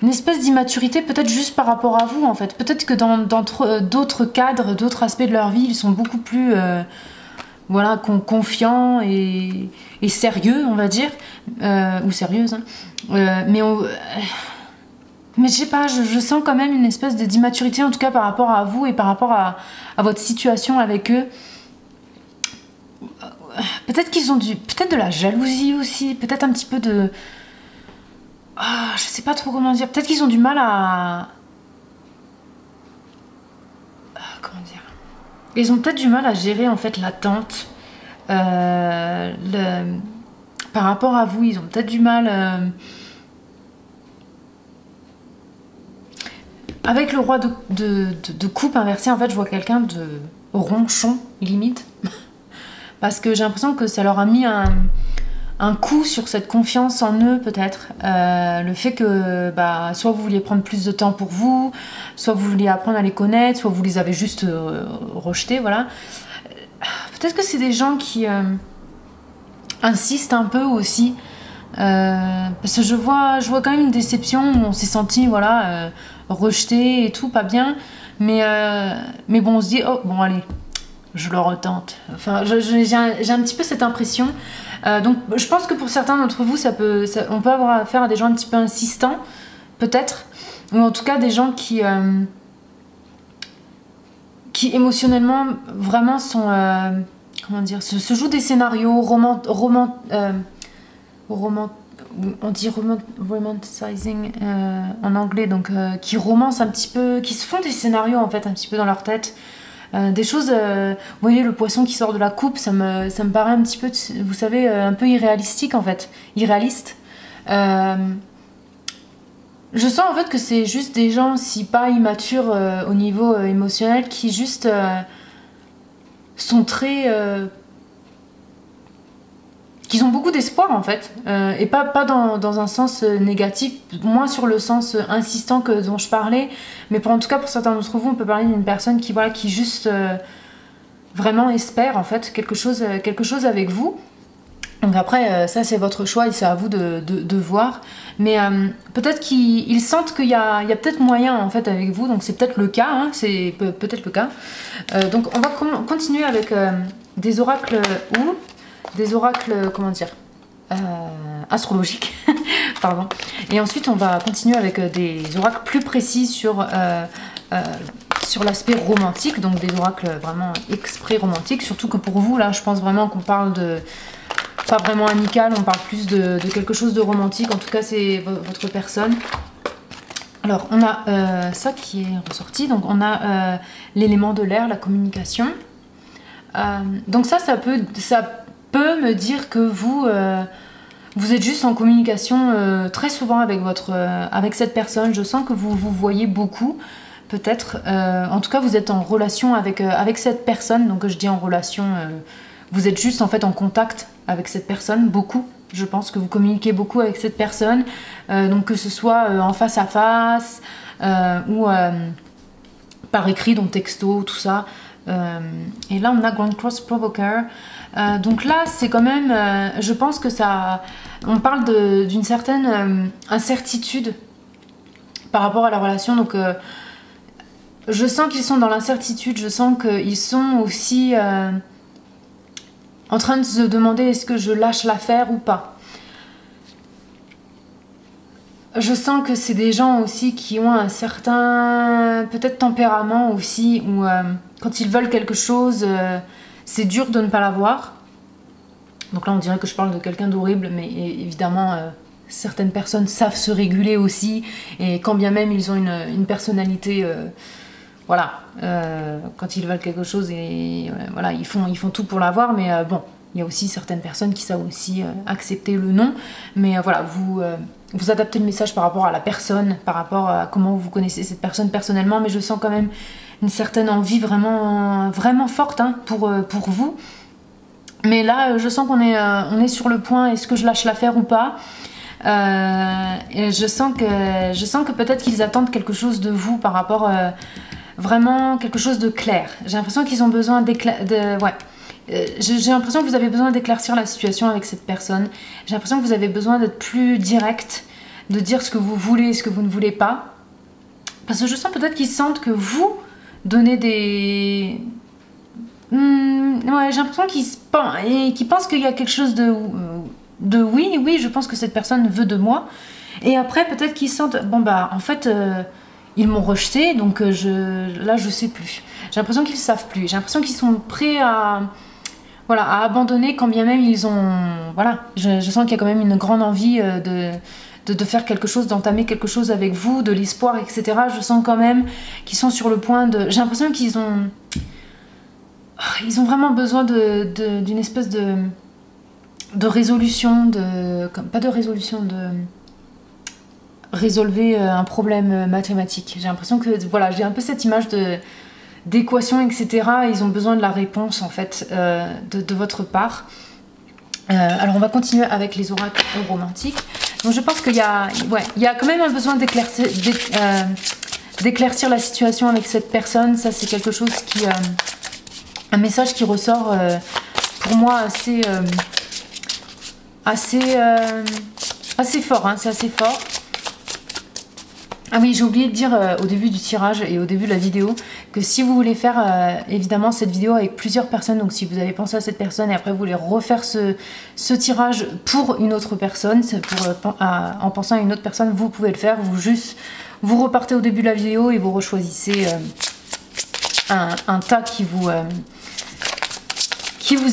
une espèce d'immaturité peut-être juste par rapport à vous en fait. Peut-être que dans d'autres cadres, d'autres aspects de leur vie, ils sont beaucoup plus... voilà, confiant et sérieux, on va dire, ou sérieuse, hein. Mais je sais pas, je sens quand même une espèce d'immaturité, en tout cas par rapport à vous et par rapport à votre situation avec eux. Peut-être qu'ils ont peut-être de la jalousie aussi, peut-être un petit peu de... Ah, je sais pas trop comment dire, peut-être qu'ils ont du mal à... Comment dire? Ils ont peut-être du mal à gérer en fait l'attente par rapport à vous. Ils ont peut-être du mal avec le roi de coupe inversé. En fait, je vois quelqu'un de ronchon limite parce que j'ai l'impression que ça leur a mis un coup sur cette confiance en eux peut-être. Le fait que soit vous vouliez prendre plus de temps pour vous, soit vous vouliez apprendre à les connaître, soit vous les avez juste rejetés, voilà. Peut-être que c'est des gens qui insistent un peu aussi. Parce que je vois quand même une déception où on s'est senti voilà, rejeté et tout, pas bien. Mais bon, on se dit, oh bon allez, je le retente. Enfin, j'ai un petit peu cette impression. Donc je pense que pour certains d'entre vous, on peut avoir affaire à des gens un petit peu insistants, peut-être, ou en tout cas des gens qui émotionnellement vraiment sont, comment dire, se jouent des scénarios on dit romanticizing en anglais, donc qui romancent un petit peu, qui se font des scénarios en fait un petit peu dans leur tête. Des choses, vous voyez le poisson qui sort de la coupe, ça me paraît un petit peu, vous savez, un peu irréalistique en fait, irréaliste. Je sens en fait que c'est juste des gens, si pas immatures au niveau émotionnel, qui juste sont très... qui ont beaucoup d'espoir en fait, et pas dans un sens négatif, moins sur le sens insistant dont je parlais, mais en tout cas pour certains d'entre vous, on peut parler d'une personne qui juste vraiment espère en fait quelque chose avec vous. Donc après, ça c'est votre choix et c'est à vous de voir. Mais peut-être qu'ils sentent qu'il y a peut-être moyen en fait avec vous, donc c'est peut-être le cas, hein, c'est peut-être le cas. Donc on va continuer avec des oracles des oracles, comment dire, astrologiques, pardon. Et ensuite on va continuer avec des oracles plus précis sur l'aspect romantique, donc des oracles vraiment exprès romantiques, surtout que pour vous là je pense vraiment qu'on parle de... pas vraiment amical, on parle plus de quelque chose de romantique, en tout cas c'est votre personne. Alors on a ça qui est ressorti, donc on a l'élément de l'air, la communication, Donc ça peut me dire que vous êtes juste en communication très souvent avec cette personne. Je sens que vous vous voyez beaucoup, peut-être. En tout cas, vous êtes en relation avec cette personne. Donc je dis en relation, vous êtes juste en fait en contact avec cette personne, beaucoup. Je pense que vous communiquez beaucoup avec cette personne. Donc que ce soit en face à face ou par écrit, donc texto, tout ça. Et là on a Grand Cross Provoker. Donc là c'est quand même, je pense que ça, on parle d'une certaine incertitude par rapport à la relation. Donc je sens qu'ils sont dans l'incertitude, je sens qu'ils sont aussi en train de se demander est-ce que je lâche l'affaire ou pas. Je sens que c'est des gens aussi qui ont un certain peut-être tempérament aussi, où quand ils veulent quelque chose, c'est dur de ne pas l'avoir. Donc là on dirait que je parle de quelqu'un d'horrible, mais évidemment certaines personnes savent se réguler aussi, et quand bien même ils ont une personnalité, voilà, quand ils veulent quelque chose, et voilà, ils font tout pour l'avoir, mais bon, il y a aussi certaines personnes qui savent aussi accepter le non, mais voilà, vous adaptez le message par rapport à la personne, par rapport à comment vous connaissez cette personne personnellement, mais je sens quand même une certaine envie vraiment, vraiment forte hein, pour vous. Mais là, je sens qu'on est sur le point, est-ce que je lâche l'affaire ou pas? Et je sens que peut-être qu'ils attendent quelque chose de vous par rapport, vraiment quelque chose de clair. J'ai l'impression qu'ils ont besoin j'ai l'impression que vous avez besoin d'éclaircir la situation avec cette personne. J'ai l'impression que vous avez besoin d'être plus direct, de dire ce que vous voulez et ce que vous ne voulez pas. Parce que je sens peut-être qu'ils sentent que vous donnez des... ouais, j'ai l'impression qu'ils pensent qu'il y a quelque chose de oui, je pense que cette personne veut de moi. Et après, peut-être qu'ils sentent, bon bah, en fait, ils m'ont rejeté, donc là, je sais plus. J'ai l'impression qu'ils savent plus. J'ai l'impression qu'ils sont prêts à... Voilà, à abandonner quand bien même ils ont... Voilà, je sens qu'il y a quand même une grande envie de faire quelque chose, d'entamer quelque chose avec vous, de l'espoir, etc. Je sens quand même qu'ils sont sur le point de... J'ai l'impression qu'ils ont... Ils ont vraiment besoin d'une espèce de résolution, pas de résolution, de résolver un problème mathématique. J'ai l'impression que, voilà, j'ai un peu cette image d'équation, etc. Ils ont besoin de la réponse en fait de votre part. Alors on va continuer avec les oracles romantiques. Donc je pense qu'il y a quand même un besoin d'éclaircir la situation avec cette personne. Ça c'est quelque chose qui... un message qui ressort pour moi assez fort, hein, c'est assez fort. Ah oui, j'ai oublié de dire au début du tirage et au début de la vidéo que si vous voulez faire évidemment cette vidéo avec plusieurs personnes, donc si vous avez pensé à cette personne et après vous voulez refaire ce tirage pour une autre personne, en pensant à une autre personne, vous pouvez le faire. Vous repartez au début de la vidéo et vous rechoisissez un tas qui vous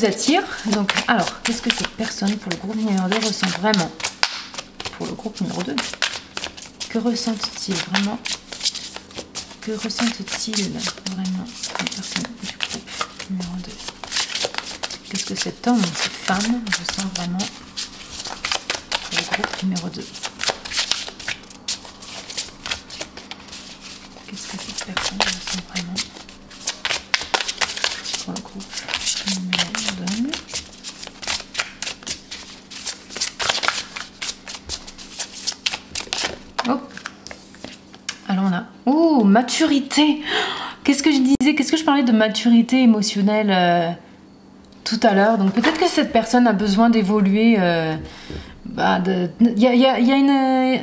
attire. Donc, alors, qu'est-ce que cette personne pour le groupe numéro 2 ressent vraiment? Pour le groupe numéro 2, que ressentent-ils vraiment? Que ressentent-ils vraiment les personnes du groupe numéro 2? Qu'est-ce que cet homme, cette femme ressent vraiment pour le groupe numéro 2? Qu'est-ce que cette personne ressent vraiment pour le groupe numéro 2? Oh. Alors on a... Oh, maturité. Qu'est-ce que je disais? Qu'est-ce que je parlais de maturité émotionnelle tout à l'heure? Donc peut-être que cette personne a besoin d'évoluer. Il y a une...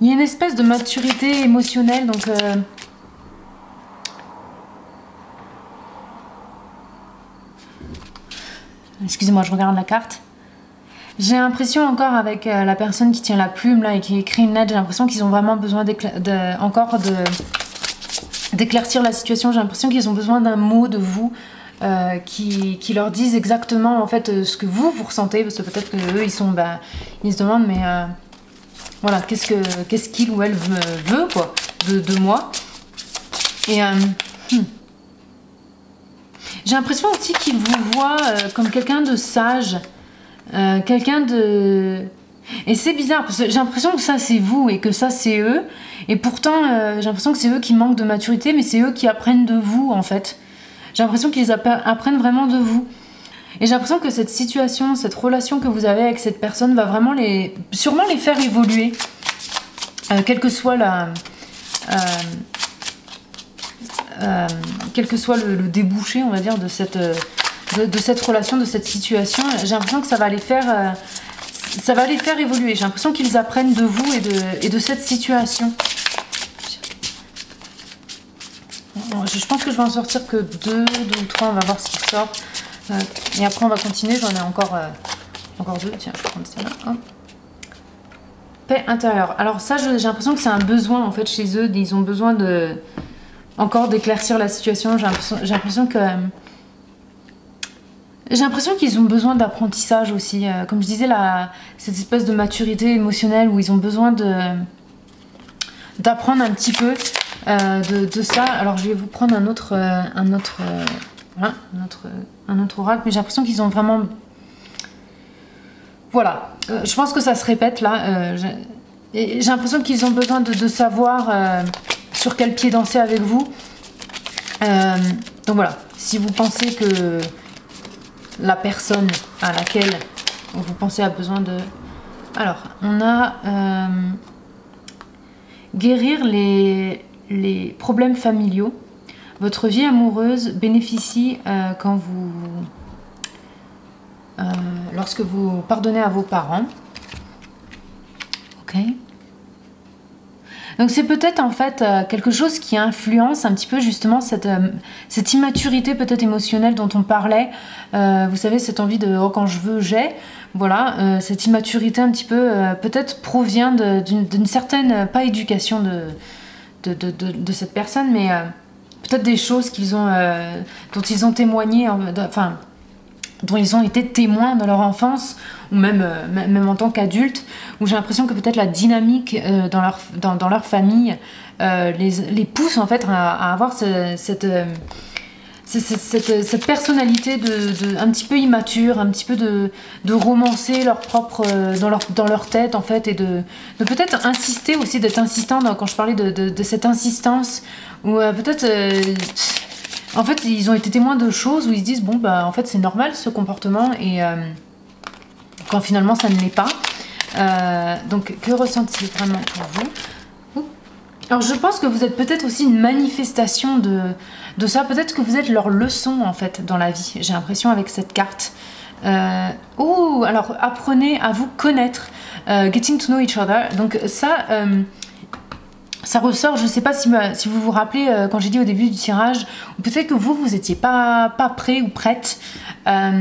Il y a une espèce de maturité émotionnelle, donc... Excusez-moi, je regarde la carte. J'ai l'impression encore avec la personne qui tient la plume là et qui écrit une lettre, j'ai l'impression qu'ils ont vraiment besoin d'éclaircir la situation. J'ai l'impression qu'ils ont besoin d'un mot de vous qui leur dise exactement en fait ce que vous ressentez, parce que peut-être que eux ils se demandent mais voilà, qu'est-ce qu'il ou elle veut quoi. de moi. Et j'ai l'impression aussi qu'ils vous voient comme quelqu'un de sage, quelqu'un de... Et c'est bizarre parce que j'ai l'impression que ça c'est vous et que ça c'est eux. Et pourtant j'ai l'impression que c'est eux qui manquent de maturité, mais c'est eux qui apprennent de vous en fait. J'ai l'impression qu'ils apprennent vraiment de vous. Et j'ai l'impression que cette situation, cette relation que vous avez avec cette personne va vraiment sûrement les faire évoluer. Quel que soit quel que soit le débouché, on va dire, de cette relation, de cette situation, j'ai l'impression que ça va les faire évoluer. J'ai l'impression qu'ils apprennent de vous et de cette situation. Je pense que je vais en sortir que deux ou trois, on va voir ce qui sort. Et après on va continuer, j'en ai encore deux. Tiens, je vais prendre celle-là. Hein. Paix intérieure. Alors ça, j'ai l'impression que c'est un besoin en fait chez eux. Ils ont besoin encore d'éclaircir la situation. J'ai l'impression qu'ils ont besoin d'apprentissage aussi. Comme je disais, cette espèce de maturité émotionnelle où ils ont besoin d'apprendre un petit peu de ça. Alors je vais vous prendre un autre oracle, mais j'ai l'impression qu'ils ont vraiment... Voilà, je pense que ça se répète là. J'ai l'impression qu'ils ont besoin de savoir sur quel pied danser avec vous. Donc voilà, si vous pensez que la personne à laquelle vous pensez a besoin de... Alors, on a guérir les problèmes familiaux. Votre vie amoureuse bénéficie lorsque vous pardonnez à vos parents. Ok. Donc c'est peut-être en fait quelque chose qui influence un petit peu justement cette immaturité peut-être émotionnelle dont on parlait. Vous savez, cette envie de oh, quand je veux, j'ai. Voilà, cette immaturité un petit peu peut-être provient d'une certaine, pas éducation de cette personne, mais peut-être des choses dont ils ont témoigné, enfin, dont ils ont été témoins dans leur enfance, ou même en tant qu'adultes, où j'ai l'impression que peut-être la dynamique dans leur famille les pousse en fait à avoir cette personnalité un petit peu immature, un petit peu de romancer leur propre dans leur tête en fait, et de peut-être insister aussi, d'être insistant quand je parlais de cette insistance, où peut-être en fait ils ont été témoins de choses où ils se disent bon bah en fait c'est normal ce comportement, et quand finalement ça ne l'est pas. Donc que ressentez vraiment pour vous? Alors je pense que vous êtes peut-être aussi une manifestation de ça, peut-être que vous êtes leur leçon en fait dans la vie, j'ai l'impression avec cette carte. Alors apprenez à vous connaître, getting to know each other, donc ça ressort, je ne sais pas si vous vous rappelez quand j'ai dit au début du tirage, ou peut-être que vous n'étiez pas prêt ou prête à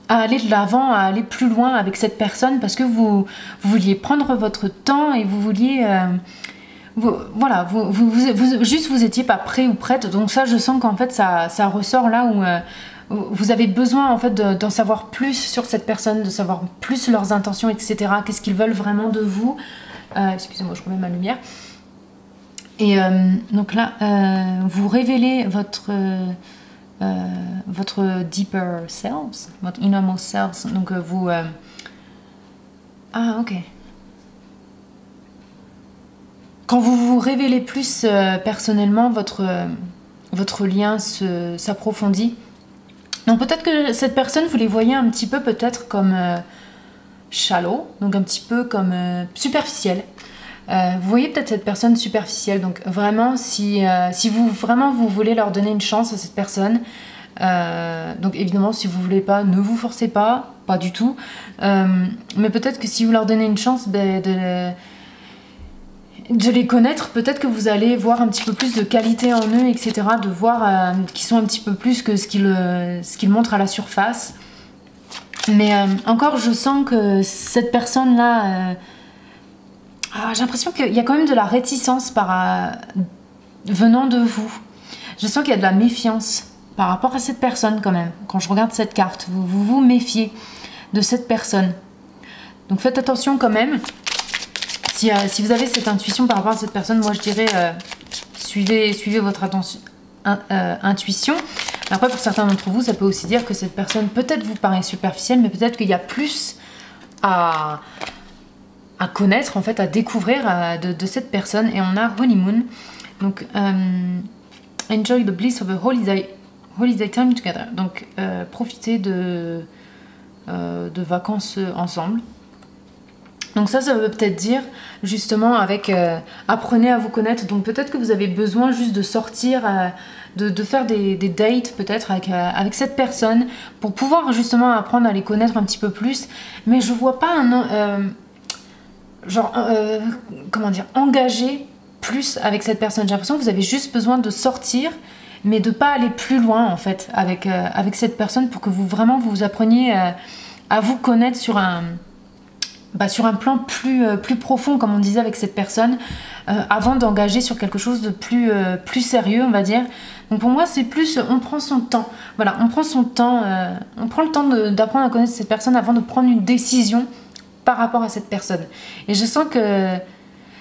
aller de l'avant, à aller plus loin avec cette personne, parce que vous vouliez prendre votre temps et vous vouliez... voilà, vous étiez pas prêt ou prête, donc ça je sens qu'en fait ça ressort là où vous avez besoin en fait d'en savoir plus sur cette personne, de savoir plus leurs intentions, etc. Qu'est-ce qu'ils veulent vraiment de vous. Excusez-moi, je remets ma lumière. Et donc là, vous révélez votre deeper selves, votre innermost selves. Donc vous... Ah, ok. Quand vous vous révélez plus personnellement, votre lien s'approfondit. Donc peut-être que cette personne, vous les voyez un petit peu peut-être comme shallow, donc un petit peu comme superficielle. Vous voyez peut-être cette personne superficielle, donc vraiment si vous voulez leur donner une chance à cette personne, donc évidemment si vous voulez pas, ne vous forcez pas du tout, mais peut-être que si vous leur donnez une chance de les connaître, peut-être que vous allez voir un petit peu plus de qualité en eux, etc., de voir qu'ils sont un petit peu plus que ce qu'ils montrent à la surface. Mais encore, je sens que cette personne-là... j'ai l'impression qu'il y a quand même de la réticence venant de vous. Je sens qu'il y a de la méfiance par rapport à cette personne quand même. Quand je regarde cette carte, vous vous méfiez de cette personne. Donc faites attention quand même. Si vous avez cette intuition par rapport à cette personne, moi je dirais suivez votre intuition. Après, pour certains d'entre vous, ça peut aussi dire que cette personne peut-être vous paraît superficielle, mais peut-être qu'il y a plus à connaître, en fait, à découvrir de cette personne. Et on a honeymoon. Donc, enjoy the bliss of a holiday time together. Donc, profitez de vacances ensemble. Donc ça veut peut-être dire justement avec apprenez à vous connaître. Donc peut-être que vous avez besoin juste de sortir, de faire des dates peut-être avec cette personne pour pouvoir justement apprendre à les connaître un petit peu plus. Mais je vois pas comment dire, engagé plus avec cette personne. J'ai l'impression que vous avez juste besoin de sortir, mais de pas aller plus loin en fait avec cette personne pour que vous appreniez à vous connaître sur un plan plus profond, comme on disait avec cette personne, avant d'engager sur quelque chose de plus sérieux, on va dire. Donc pour moi, c'est plus, on prend son temps. Voilà, on prend son temps, on prend le temps d'apprendre à connaître cette personne avant de prendre une décision par rapport à cette personne. Et je sens que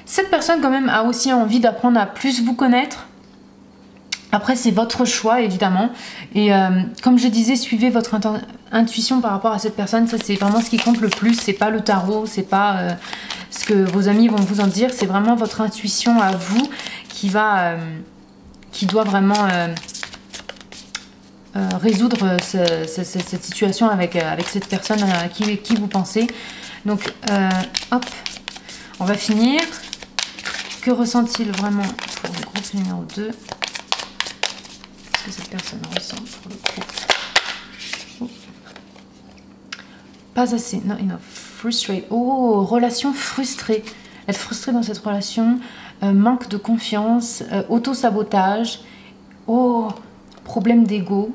cette personne, quand même, a aussi envie d'apprendre à plus vous connaître. Après, c'est votre choix, évidemment. Et comme je disais, suivez votre intuition par rapport à cette personne. Ça, c'est vraiment ce qui compte le plus. C'est pas le tarot, c'est pas ce que vos amis vont vous en dire. C'est vraiment votre intuition à vous qui doit vraiment résoudre cette situation avec cette personne à qui vous pensez. Donc, hop, on va finir. Que ressent-il vraiment pour le groupe numéro 2 ? Que cette personne ressent pour le groupe. Pas assez, not enough. Frustrate. Oh, relation frustrée. Être frustré dans cette relation. Manque de confiance. Auto-sabotage. Oh, problème d'ego.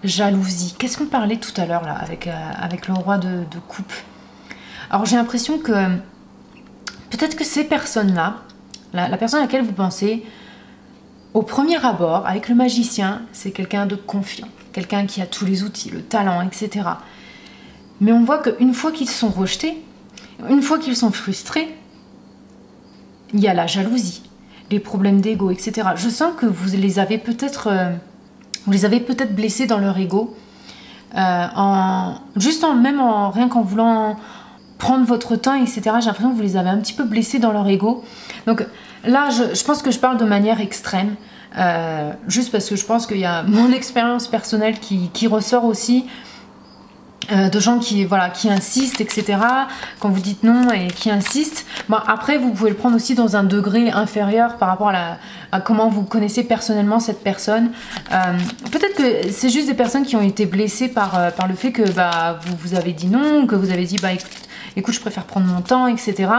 Jalousie. Qu'est-ce qu'on parlait tout à l'heure là avec le roi de coupe. Alors j'ai l'impression que peut-être que ces personnes-là, la personne à laquelle vous pensez, au premier abord, avec le magicien, c'est quelqu'un de confiant, quelqu'un qui a tous les outils, le talent, etc. Mais on voit qu'une fois qu'ils sont rejetés, une fois qu'ils sont frustrés, il y a la jalousie, les problèmes d'ego, etc. Je sens que vous les avez peut-être blessés dans leur ego, rien qu'en voulant prendre votre temps, etc. J'ai l'impression que vous les avez un petit peu blessés dans leur ego. Donc là, je pense que je parle de manière extrême, juste parce que je pense qu'il y a mon expérience personnelle qui ressort aussi, de gens qui insistent, etc. Quand vous dites non et qui insistent. Bon, après, vous pouvez le prendre aussi dans un degré inférieur par rapport à comment vous connaissez personnellement cette personne. Peut-être que c'est juste des personnes qui ont été blessées par le fait que vous avez dit non, que vous avez dit écoute, je préfère prendre mon temps, etc.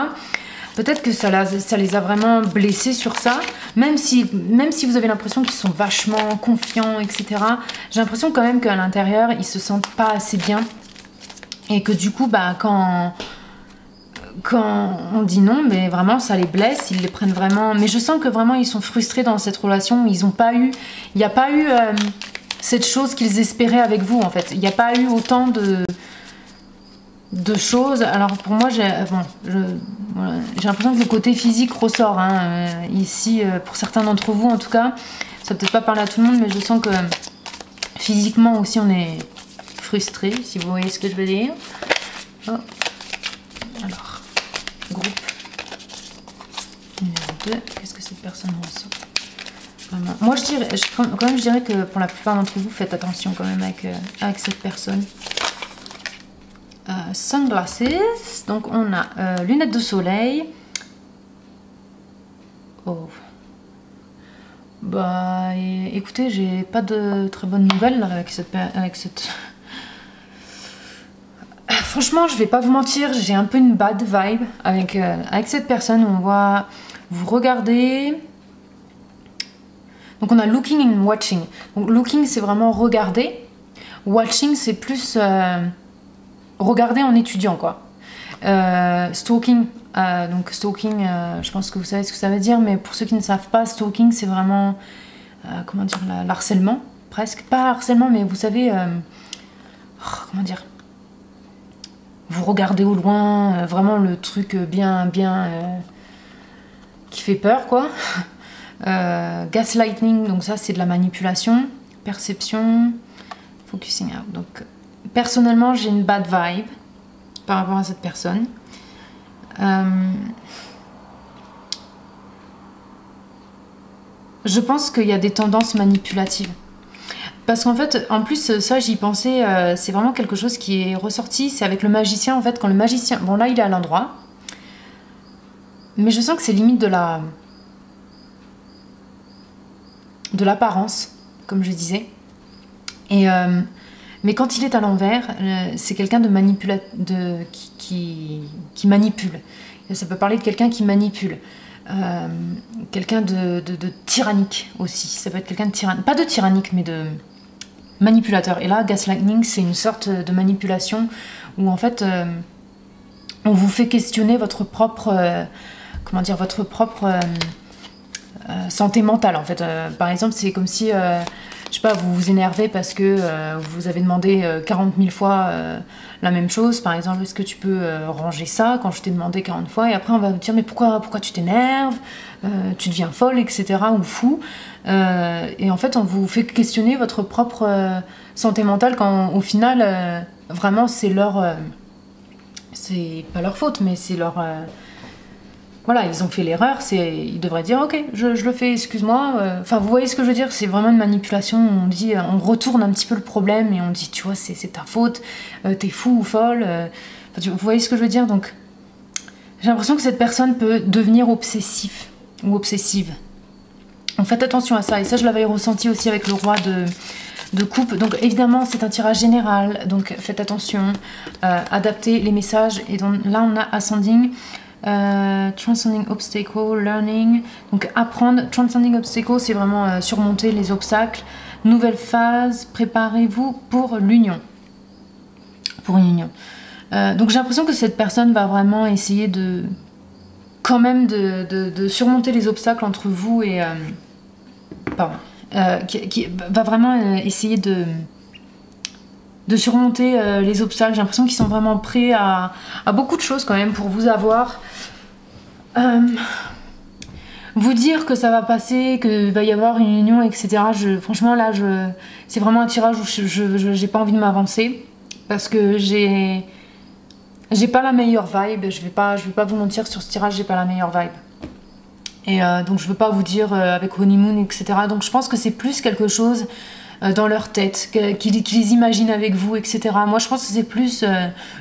Peut-être que ça les a vraiment blessés sur ça, même si vous avez l'impression qu'ils sont vachement confiants, etc. J'ai l'impression quand même qu'à l'intérieur, ils se sentent pas assez bien. Et que du coup, quand on dit non, mais vraiment ça les blesse, ils les prennent vraiment. Mais je sens que vraiment ils sont frustrés dans cette relation. Il n'y a pas eu cette chose qu'ils espéraient avec vous en fait. Il n'y a pas eu autant de choses. Alors pour moi, j'ai l'impression que le côté physique ressort ici, pour certains d'entre vous en tout cas. Ça peut-être pas parler à tout le monde, mais je sens que physiquement aussi on est frustré, si vous voyez ce que je veux dire. Oh. Alors, groupe numéro 2, qu'est-ce que cette personne ressent vraiment. Moi je dirais que pour la plupart d'entre vous, faites attention quand même avec cette personne. Sunglasses, donc on a lunettes de soleil. Oh. Écoutez, j'ai pas de très bonnes nouvelles avec cette... Franchement, je vais pas vous mentir, j'ai un peu une bad vibe avec cette personne où on voit vous regarder. Donc on a looking and watching. Donc looking, c'est vraiment regarder. Watching, c'est plus regarder en étudiant, quoi. Stalking, donc stalking, je pense que vous savez ce que ça veut dire, mais pour ceux qui ne savent pas, stalking, c'est vraiment, comment dire, l'harcèlement, presque. Pas harcèlement, mais vous savez, comment dire, vous regardez au loin, vraiment le truc bien fait peur, quoi. Gaslighting, donc ça c'est de la manipulation. Perception, focusing out. Donc personnellement j'ai une bad vibe par rapport à cette personne. Je pense qu'il y a des tendances manipulatives. Parce qu'en fait, en plus, ça j'y pensais, c'est vraiment quelque chose qui est ressorti. C'est avec le magicien, en fait, quand le magicien... Bon là il est à l'endroit. Mais je sens que c'est limite de l'apparence, comme je disais. Mais quand il est à l'envers, c'est quelqu'un qui manipule. Et ça peut parler de quelqu'un qui manipule. Quelqu'un de tyrannique aussi. Ça peut être quelqu'un de tyrannique. Pas de tyrannique, mais de manipulateur. Et là, gaslighting, c'est une sorte de manipulation où en fait, on vous fait questionner votre propre... comment dire, votre propre santé mentale en fait. Par exemple, c'est comme si, je sais pas, vous vous énervez parce que vous avez demandé 40 000 fois la même chose. Par exemple, est-ce que tu peux ranger ça quand je t'ai demandé 40 fois? Et après, on va vous dire, mais pourquoi tu t'énerves? Tu deviens folle, etc. ou fou. Et en fait, on vous fait questionner votre propre santé mentale quand au final, vraiment, c'est leur... c'est pas leur faute, mais c'est leur... voilà, ils ont fait l'erreur, ils devraient dire ok, je le fais, excuse-moi. Enfin, vous voyez ce que je veux dire, c'est vraiment une manipulation. On retourne un petit peu le problème et on dit, tu vois, c'est ta faute, t'es fou ou folle. Vous voyez ce que je veux dire? Donc, j'ai l'impression que cette personne peut devenir obsessif ou obsessive. Donc, faites attention à ça. Et ça, je l'avais ressenti aussi avec le roi de coupe. Donc évidemment c'est un tirage général, donc faites attention, adaptez les messages. Et donc là on a ascending. Transcending obstacle, learning, donc apprendre. Transcending obstacle, c'est vraiment surmonter les obstacles. Nouvelle phase, préparez-vous pour l'union. Pour une union. Donc j'ai l'impression que cette personne va vraiment essayer de quand même de surmonter les obstacles entre vous et pardon, qui va vraiment essayer de surmonter les obstacles. J'ai l'impression qu'ils sont vraiment prêts à beaucoup de choses quand même pour vous avoir. Vous dire que ça va passer, qu'il va y avoir une union, etc. Franchement là, c'est vraiment un tirage où j'ai pas envie de m'avancer. Parce que j'ai pas la meilleure vibe. Je vais pas vous mentir, sur ce tirage, j'ai pas la meilleure vibe. Et donc je veux pas vous dire avec honeymoon, etc. Donc je pense que c'est plus quelque chose dans leur tête, qu'ils imaginent avec vous, etc. Moi je pense que c'est plus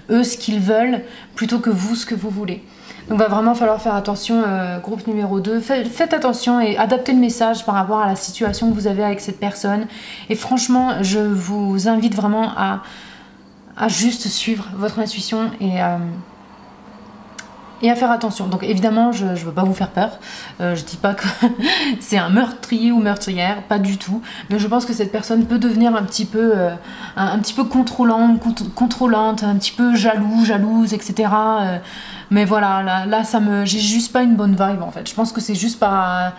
eux ce qu'ils veulent plutôt que vous ce que vous voulez. Donc va vraiment falloir faire attention, groupe numéro 2. Faites attention et adaptez le message par rapport à la situation que vous avez avec cette personne. Et franchement, je vous invite vraiment à juste suivre votre intuition et à faire attention. Donc évidemment, je veux pas vous faire peur. Je dis pas que c'est un meurtrier ou meurtrière, pas du tout. Mais je pense que cette personne peut devenir un petit peu contrôlante, un petit peu jalouse, etc. Mais voilà, là j'ai juste pas une bonne vibe en fait. Je pense que c'est juste pas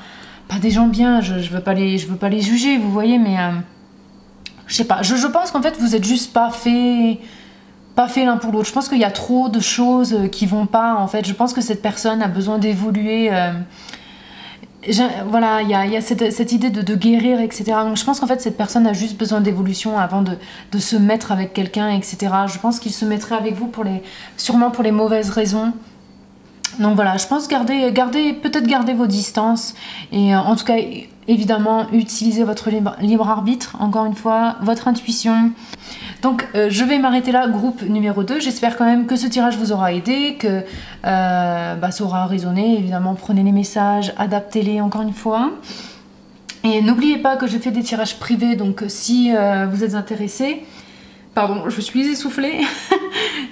des gens bien. Je veux pas les juger, vous voyez, mais je sais pas. Je pense qu'en fait vous êtes juste pas fait l'un pour l'autre. Je pense qu'il y a trop de choses qui vont pas en fait. Je pense que cette personne a besoin d'évoluer. Voilà, il y a cette idée de guérir, etc. Donc je pense qu'en fait cette personne a juste besoin d'évolution avant de se mettre avec quelqu'un, etc. Je pense qu'il se mettrait avec vous sûrement pour les mauvaises raisons. Donc voilà, je pense peut-être garder vos distances et en tout cas évidemment utilisez votre libre arbitre, encore une fois, votre intuition. Donc je vais m'arrêter là, groupe numéro 2. J'espère quand même que ce tirage vous aura aidé, que ça aura résonné. Évidemment, prenez les messages, adaptez-les encore une fois. Et n'oubliez pas que je fais des tirages privés, donc si vous êtes intéressés... Pardon, je suis essoufflée,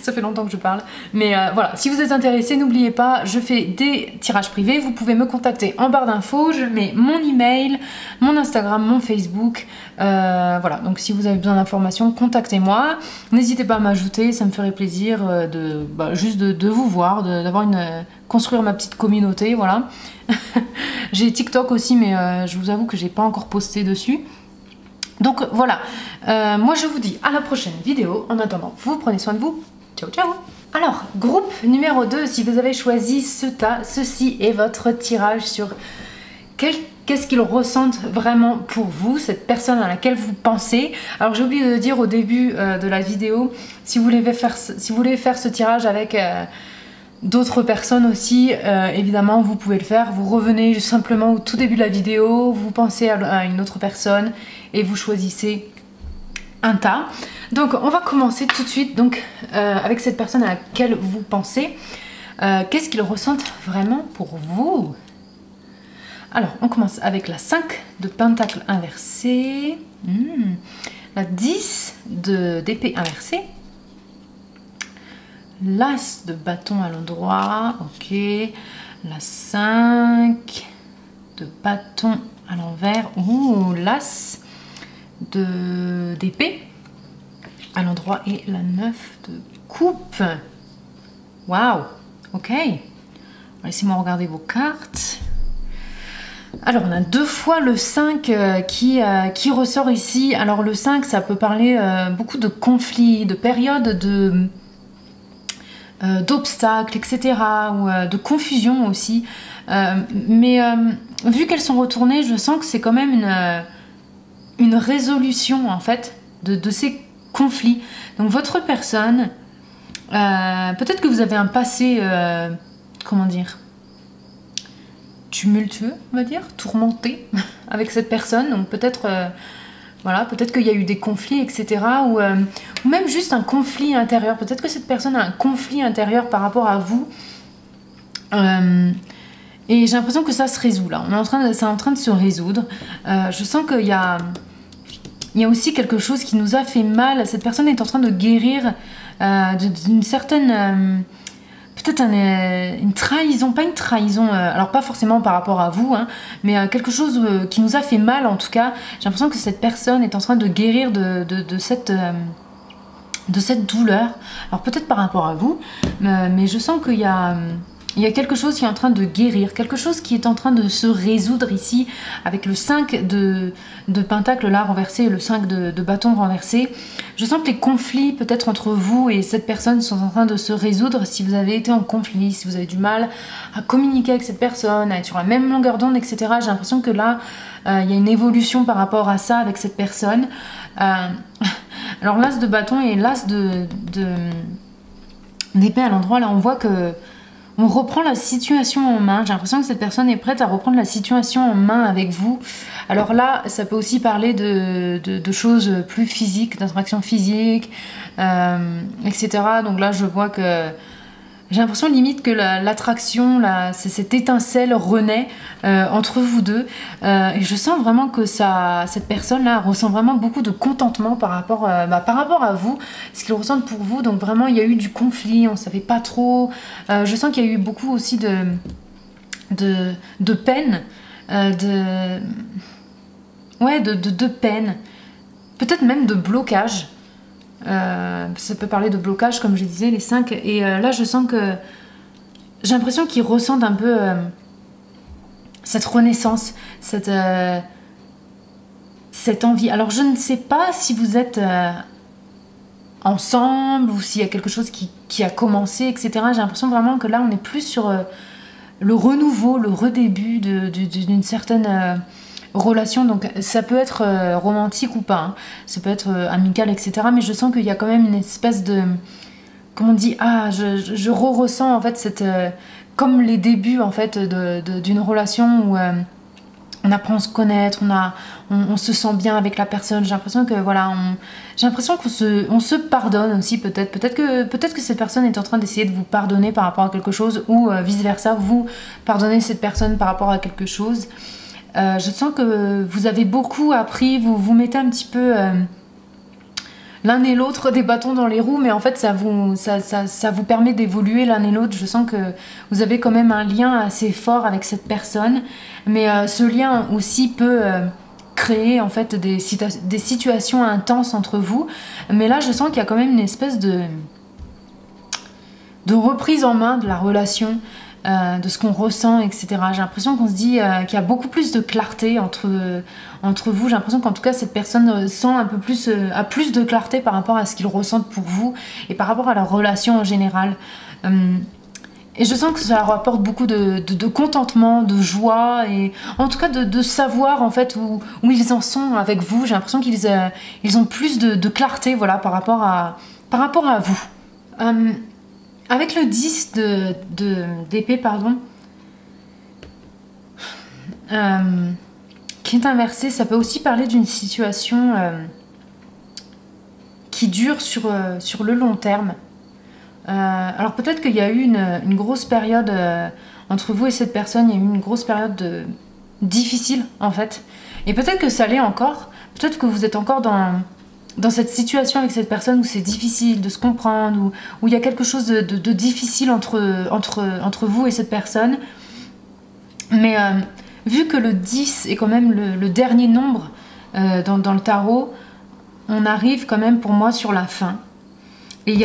ça fait longtemps que je parle. Mais voilà, si vous êtes intéressé, n'oubliez pas, je fais des tirages privés. Vous pouvez me contacter en barre d'infos. Je mets mon email, mon Instagram, mon Facebook. Voilà, donc si vous avez besoin d'informations, contactez-moi. N'hésitez pas à m'ajouter, ça me ferait plaisir juste de vous voir, construire ma petite communauté, voilà. J'ai TikTok aussi, mais je vous avoue que j'ai pas encore posté dessus. Donc voilà, moi je vous dis à la prochaine vidéo. En attendant, vous prenez soin de vous. Ciao ciao. Alors, groupe numéro 2, si vous avez choisi ceci est votre tirage sur qu'est-ce qu'ils ressentent vraiment pour vous, cette personne à laquelle vous pensez. Alors j'ai oublié de dire au début de la vidéo, si vous voulez faire ce tirage avec d'autres personnes aussi, évidemment vous pouvez le faire. Vous revenez simplement au tout début de la vidéo, vous pensez à une autre personne et vous choisissez un tas. Donc on va commencer tout de suite donc, avec cette personne à laquelle vous pensez. Qu'est-ce qu'ils ressentent vraiment pour vous? Alors on commence avec la 5 de pentacle inversé, la 10 d'épée inversée, l'as de bâton à l'endroit, ok, la 5 de bâton à l'envers, ou l'as d'épée à l'endroit et la 9 de coupe. Waouh, ok. Laissez-moi regarder vos cartes. Alors on a 2 fois le 5 qui ressort ici. Alors le 5 ça peut parler beaucoup de conflits, de périodes d'obstacles, etc. ou de confusion aussi. Mais vu qu'elles sont retournées, je sens que c'est quand même une résolution en fait de ces conflits. Donc votre personne, peut-être que vous avez un passé, comment dire, tumultueux, on va dire, tourmenté avec cette personne. Donc peut-être voilà, peut-être qu'il y a eu des conflits, etc. Ou même juste un conflit intérieur. Peut-être que cette personne a un conflit intérieur par rapport à vous. Et j'ai l'impression que ça se résout là. C'est en train de se résoudre. Je sens qu'il y a aussi quelque chose qui nous a fait mal. Cette personne est en train de guérir d'une certaine... peut-être une trahison, pas une trahison, alors pas forcément par rapport à vous, hein, mais quelque chose qui nous a fait mal en tout cas. J'ai l'impression que cette personne est en train de guérir de cette douleur. Alors peut-être par rapport à vous, mais je sens qu'il y a quelque chose qui est en train de guérir, quelque chose qui est en train de se résoudre ici avec le 5 de pentacle là renversé et le 5 de bâton renversé. Je sens que les conflits peut-être entre vous et cette personne sont en train de se résoudre. Si vous avez été en conflit, si vous avez du mal à communiquer avec cette personne, à être sur la même longueur d'onde, etc. J'ai l'impression que là, il y a une évolution par rapport à ça avec cette personne. Alors l'as de bâton et l'as d'épée à l'endroit, là on voit que on reprend la situation en main. J'ai l'impression que cette personne est prête à reprendre la situation en main avec vous. Alors là, ça peut aussi parler de choses plus physiques, d'interaction physique, etc. Donc là, je vois que j'ai l'impression limite que l'attraction, cette étincelle renaît entre vous deux. Et je sens vraiment que cette personne-là ressent vraiment beaucoup de contentement par rapport à vous, ce qu'ils ressentent pour vous. Donc vraiment, il y a eu du conflit, on ne savait pas trop. Je sens qu'il y a eu beaucoup aussi de peine, de peine. Peut-être même de blocage. Ça peut parler de blocage comme je disais, les 5, et là je sens que j'ai l'impression qu'ils ressentent un peu cette renaissance, cette envie. Alors je ne sais pas si vous êtes ensemble ou s'il y a quelque chose qui a commencé, etc. J'ai l'impression vraiment que là on est plus sur le renouveau, le redébut d'une certaine relation. Donc ça peut être romantique ou pas, hein. Ça peut être amical, etc. Mais je sens qu'il y a quand même une espèce de... Comment on dit? Ah, je ressens en fait cette... comme les débuts en fait d'une relation où on apprend à se connaître, on se sent bien avec la personne. J'ai l'impression que voilà, j'ai l'impression qu'on se pardonne aussi peut-être. Peut-être que cette personne est en train d'essayer de vous pardonner par rapport à quelque chose, ou vice versa, vous pardonnez cette personne par rapport à quelque chose. Je sens que vous avez beaucoup appris, vous mettez un petit peu l'un et l'autre des bâtons dans les roues, mais en fait ça vous permet d'évoluer l'un et l'autre. Je sens que vous avez quand même un lien assez fort avec cette personne, mais ce lien aussi peut créer en fait des situations intenses entre vous. Mais là je sens qu'il y a quand même une espèce de reprise en main de la relation. de ce qu'on ressent, etc. J'ai l'impression qu'on se dit qu'il y a beaucoup plus de clarté entre vous. J'ai l'impression qu'en tout cas cette personne sent un peu plus, a plus de clarté par rapport à ce qu'ils ressentent pour vous et par rapport à leur relation en général. Et je sens que ça leur apporte beaucoup de contentement, de joie et en tout cas de savoir en fait où ils en sont avec vous. J'ai l'impression qu'ils ont plus de clarté, voilà, par rapport à vous. Avec le 10 d'épée, pardon, qui est inversé, ça peut aussi parler d'une situation qui dure sur le long terme. Alors peut-être qu'il y a eu une grosse période entre vous et cette personne, il y a eu une grosse période difficile en fait. Et peut-être que ça l'est encore, peut-être que vous êtes encore dans cette situation avec cette personne où c'est difficile de se comprendre, où il y a quelque chose de difficile entre vous et cette personne. Mais vu que le 10 est quand même le dernier nombre dans le tarot, on arrive quand même pour moi sur la fin. Et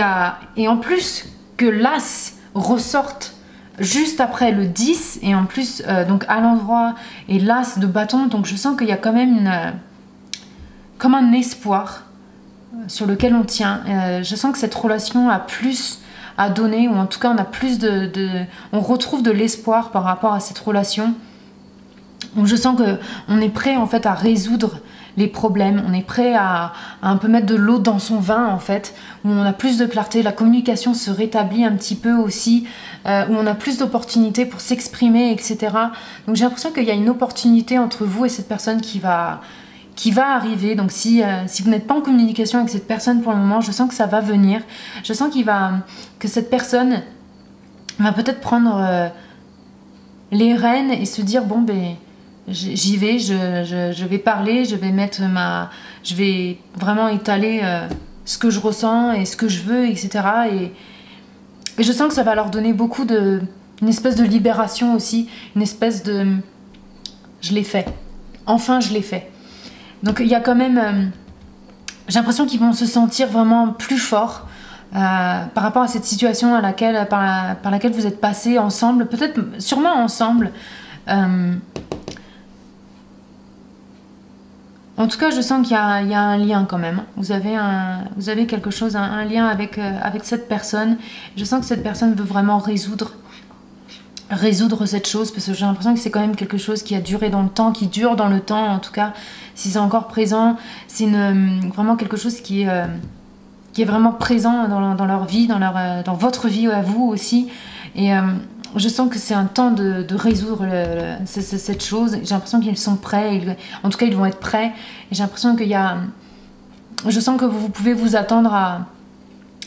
en plus que l'As ressorte juste après le 10, et en plus donc à l'endroit, et l'As de bâton, donc je sens qu'il y a quand même comme un espoir sur lequel on tient. Je sens que cette relation a plus à donner, ou en tout cas on a plus on retrouve de l'espoir par rapport à cette relation. Donc je sens qu'on est prêt en fait à résoudre les problèmes, on est prêt à un peu mettre de l'eau dans son vin en fait, où on a plus de clarté, la communication se rétablit un petit peu aussi, où on a plus d'opportunités pour s'exprimer, etc. Donc j'ai l'impression qu'il y a une opportunité entre vous et cette personne qui va arriver. Donc si vous n'êtes pas en communication avec cette personne pour le moment, je sens que ça va venir. Je sens que cette personne va peut-être prendre les rênes et se dire bon ben j'y vais, je vais parler, je vais vraiment étaler ce que je ressens et ce que je veux, etc. Et je sens que ça va leur donner beaucoup une espèce de libération aussi, une espèce de je l'ai fait, enfin je l'ai fait. Donc il y a quand même, j'ai l'impression qu'ils vont se sentir vraiment plus forts par rapport à cette situation par laquelle vous êtes passés ensemble, peut-être sûrement ensemble. En tout cas, je sens qu'il y a un lien quand même. Vous avez quelque chose, un lien avec cette personne. Je sens que cette personne veut vraiment résoudre cette chose, parce que j'ai l'impression que c'est quand même quelque chose qui a duré dans le temps, qui dure dans le temps en tout cas. Si c'est encore présent, c'est vraiment quelque chose qui est vraiment présent dans leur vie, dans votre vie à vous aussi. Et je sens que c'est un temps de résoudre cette chose. J'ai l'impression qu'ils sont prêts, en tout cas ils vont être prêts. Et j'ai l'impression je sens que vous pouvez vous attendre à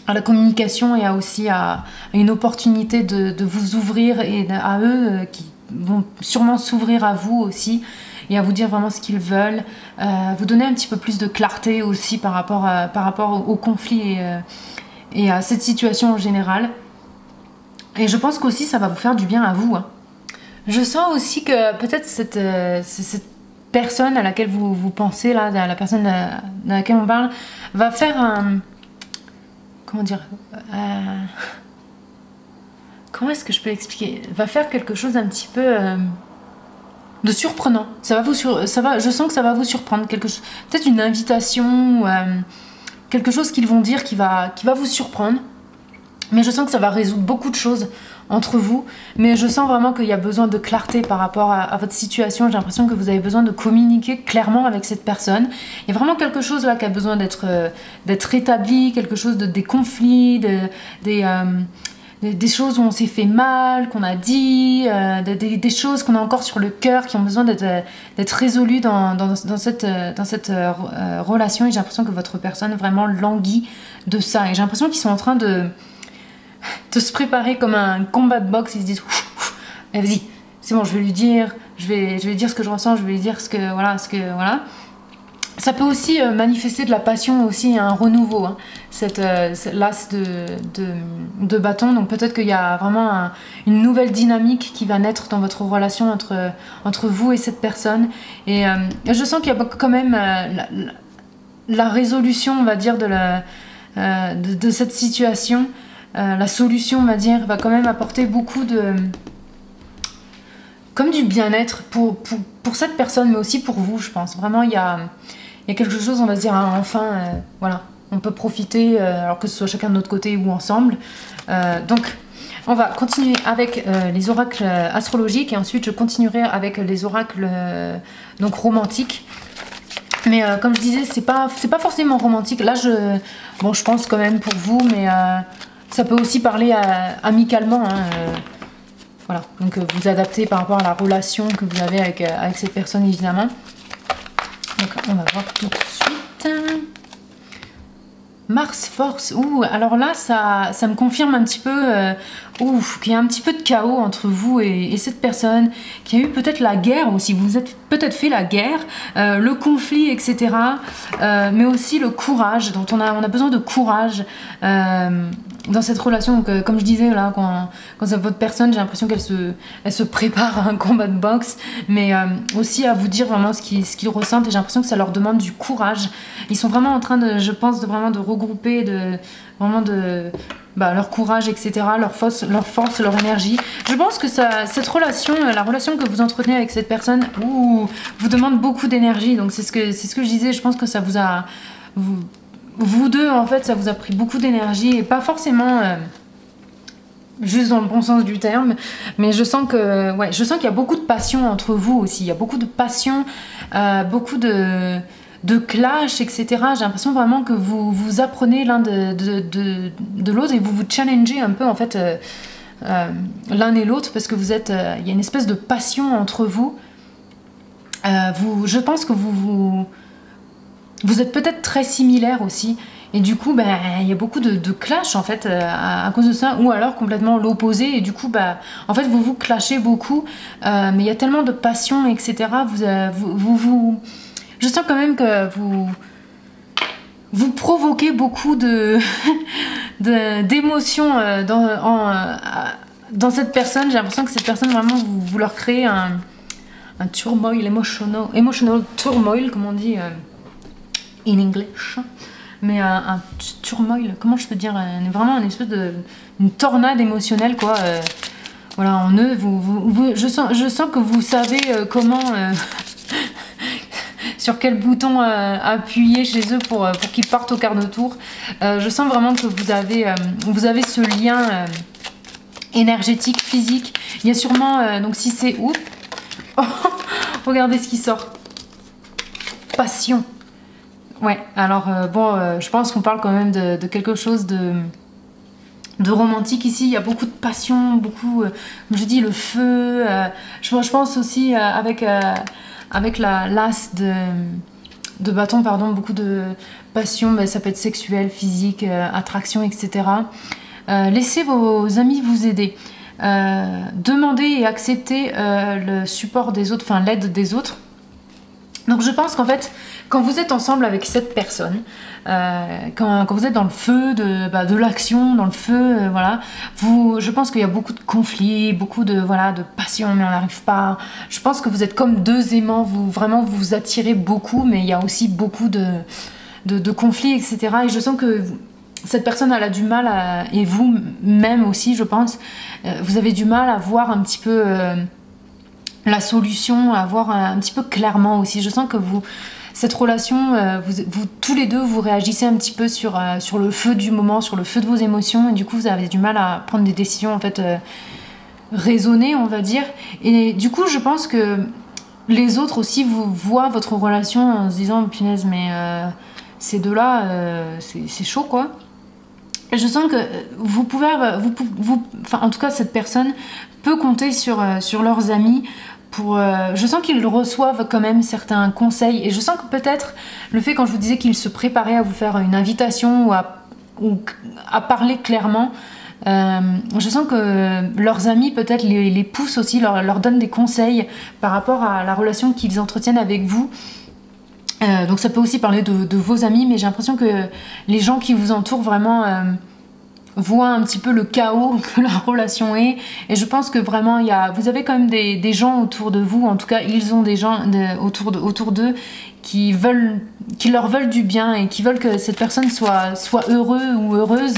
la communication et aussi à une opportunité de vous ouvrir, et à eux qui vont sûrement s'ouvrir à vous aussi et à vous dire vraiment ce qu'ils veulent, vous donner un petit peu plus de clarté aussi par rapport au conflit et à cette situation en général. Et je pense qu'aussi ça va vous faire du bien à vous, hein. Je sens aussi que peut-être cette personne à laquelle vous pensez, là, la personne à laquelle on parle, va faire un... Comment dire comment est-ce que je peux l'expliquer? Va faire quelque chose un petit peu de surprenant. Je sens que ça va vous surprendre. Peut-être une invitation, ou quelque chose qu'ils vont dire qui va vous surprendre. Mais je sens que ça va résoudre beaucoup de choses entre vous. Mais je sens vraiment qu'il y a besoin de clarté par rapport à votre situation. J'ai l'impression que vous avez besoin de communiquer clairement avec cette personne. Il y a vraiment quelque chose là qui a besoin d'être établi, quelque chose des conflits, des choses où on s'est fait mal, qu'on a dit, des choses qu'on a encore sur le cœur qui ont besoin d'être résolues dans cette relation. Et j'ai l'impression que votre personne vraiment languit de ça. Et j'ai l'impression qu'ils sont en train de se préparer comme un combat de boxe. Ils se disent vas-y, c'est bon, je vais lui dire, je vais dire ce que je ressens, je vais lui dire ce que voilà. Ça peut aussi manifester de la passion aussi, un renouveau, hein, l'as de bâton. Donc peut-être qu'il y a vraiment une nouvelle dynamique qui va naître dans votre relation entre vous et cette personne. Et je sens qu'il y a quand même la résolution, on va dire, de cette situation. La solution, on va dire, va quand même apporter beaucoup comme du bien-être pour cette personne, mais aussi pour vous, je pense. Vraiment, il y a quelque chose, on va se dire, hein, enfin, voilà, on peut profiter, alors que ce soit chacun de notre côté ou ensemble. Donc, on va continuer avec les oracles astrologiques et ensuite je continuerai avec les oracles donc romantiques. Mais comme je disais, c'est pas forcément romantique. Là, je pense quand même pour vous, mais ça peut aussi parler amicalement. Hein, voilà, donc vous adaptez par rapport à la relation que vous avez avec cette personne, évidemment. Donc, on va voir tout de suite. Mars Force, alors là ça me confirme un petit peu qu'il y a un petit peu de chaos entre vous et cette personne, qu'il y a eu peut-être la guerre aussi, vous vous êtes peut-être fait la guerre, le conflit, etc. Mais aussi le courage, dont on a besoin de courage dans cette relation. Donc, comme je disais, là, quand c'est votre personne, j'ai l'impression qu'elle se prépare à un combat de boxe, mais aussi à vous dire vraiment ce qu'ils ressentent, et j'ai l'impression que ça leur demande du courage. Ils sont vraiment en train de, je pense, de regrouper leur courage, etc., leur force, leur énergie. Je pense que cette relation, la relation que vous entretenez avec cette personne, vous demande beaucoup d'énergie. Donc c'est ce que je disais, je pense que ça vous a... Vous deux, en fait, ça vous a pris beaucoup d'énergie, et pas forcément... juste dans le bon sens du terme, mais je sens qu'il y a beaucoup de passion entre vous aussi. Il y a beaucoup de passion, beaucoup de clash, etc. J'ai l'impression vraiment que vous apprenez l'un de l'autre, et vous challengez un peu, en fait, l'un et l'autre, parce que il y a une espèce de passion entre vous. Je pense que vous êtes peut-être très similaires aussi, et du coup il y a beaucoup de clash, en fait, à cause de ça, ou alors complètement l'opposé, et du coup en fait vous clashez beaucoup, mais il y a tellement de passion, etc. Je sens quand même que vous provoquez beaucoup d'émotions dans cette personne. J'ai l'impression que cette personne, vraiment, vous leur créez un turmoil, emotional turmoil, comme on dit in English. Mais un turmoil, comment je peux dire, vraiment une espèce une tornade émotionnelle, quoi. Voilà, en eux, je sens que vous savez comment... sur quel bouton appuyer chez eux pour qu'ils partent au quart de tour. Je sens vraiment que vous avez ce lien énergétique, physique. Il y a sûrement, donc si c'est où, regardez ce qui sort. Passion. Ouais, alors je pense qu'on parle quand même de quelque chose de romantique ici. Il y a beaucoup de passion, beaucoup, comme je dis, le feu. Je pense aussi avec l'as de bâton, pardon, beaucoup de passion. Ça peut être sexuel, physique, attraction, etc. Laissez vos amis vous aider. Demandez et acceptez le support des autres, enfin l'aide des autres. Donc je pense qu'en fait, quand vous êtes ensemble avec cette personne, quand vous êtes dans le feu de l'action, dans le feu, voilà, je pense qu'il y a beaucoup de conflits, beaucoup de passion, mais on n'arrive pas. Je pense que vous êtes comme deux aimants, vous vous attirez beaucoup, mais il y a aussi beaucoup de conflits, etc. Et je sens que cette personne, elle a du mal, et vous-même aussi, je pense, vous avez du mal à voir un petit peu... la solution, à voir un petit peu clairement aussi. Je sens que cette relation, vous tous les deux, vous réagissez un petit peu sur le feu du moment, sur le feu de vos émotions, et du coup vous avez du mal à prendre des décisions, en fait, raisonnées, on va dire. Et du coup je pense que les autres aussi vous voient votre relation en se disant punaise, mais ces deux-là, c'est chaud, quoi. Et je sens que vous pouvez, enfin en tout cas cette personne peut compter sur leurs amis. Je sens qu'ils reçoivent quand même certains conseils, et je sens que peut-être le fait, quand je vous disais qu'ils se préparaient à vous faire une invitation ou à parler clairement, je sens que leurs amis peut-être les poussent aussi, leur donnent des conseils par rapport à la relation qu'ils entretiennent avec vous. Donc ça peut aussi parler de vos amis, mais j'ai l'impression que les gens qui vous entourent vraiment... voit un petit peu le chaos que la relation est, et je pense que vraiment vous avez quand même des gens autour de vous, en tout cas ils ont des gens autour d'eux qui leur veulent du bien et qui veulent que cette personne soit heureux ou heureuse,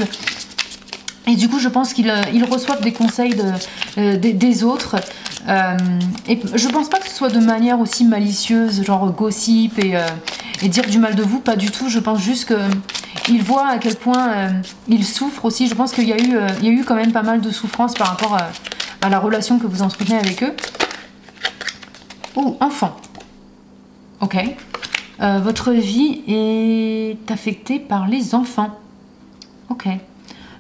et du coup je pense qu'ils reçoivent des conseils des autres, Et je pense pas que ce soit de manière aussi malicieuse, genre gossip et dire du mal de vous, pas du tout. Je pense juste qu'il voit à quel point il souffre aussi. Je pense qu'il y a eu quand même pas mal de souffrance par rapport à la relation que vous entretenez avec eux. Oh, enfant. Ok. Votre vie est affectée par les enfants. Ok.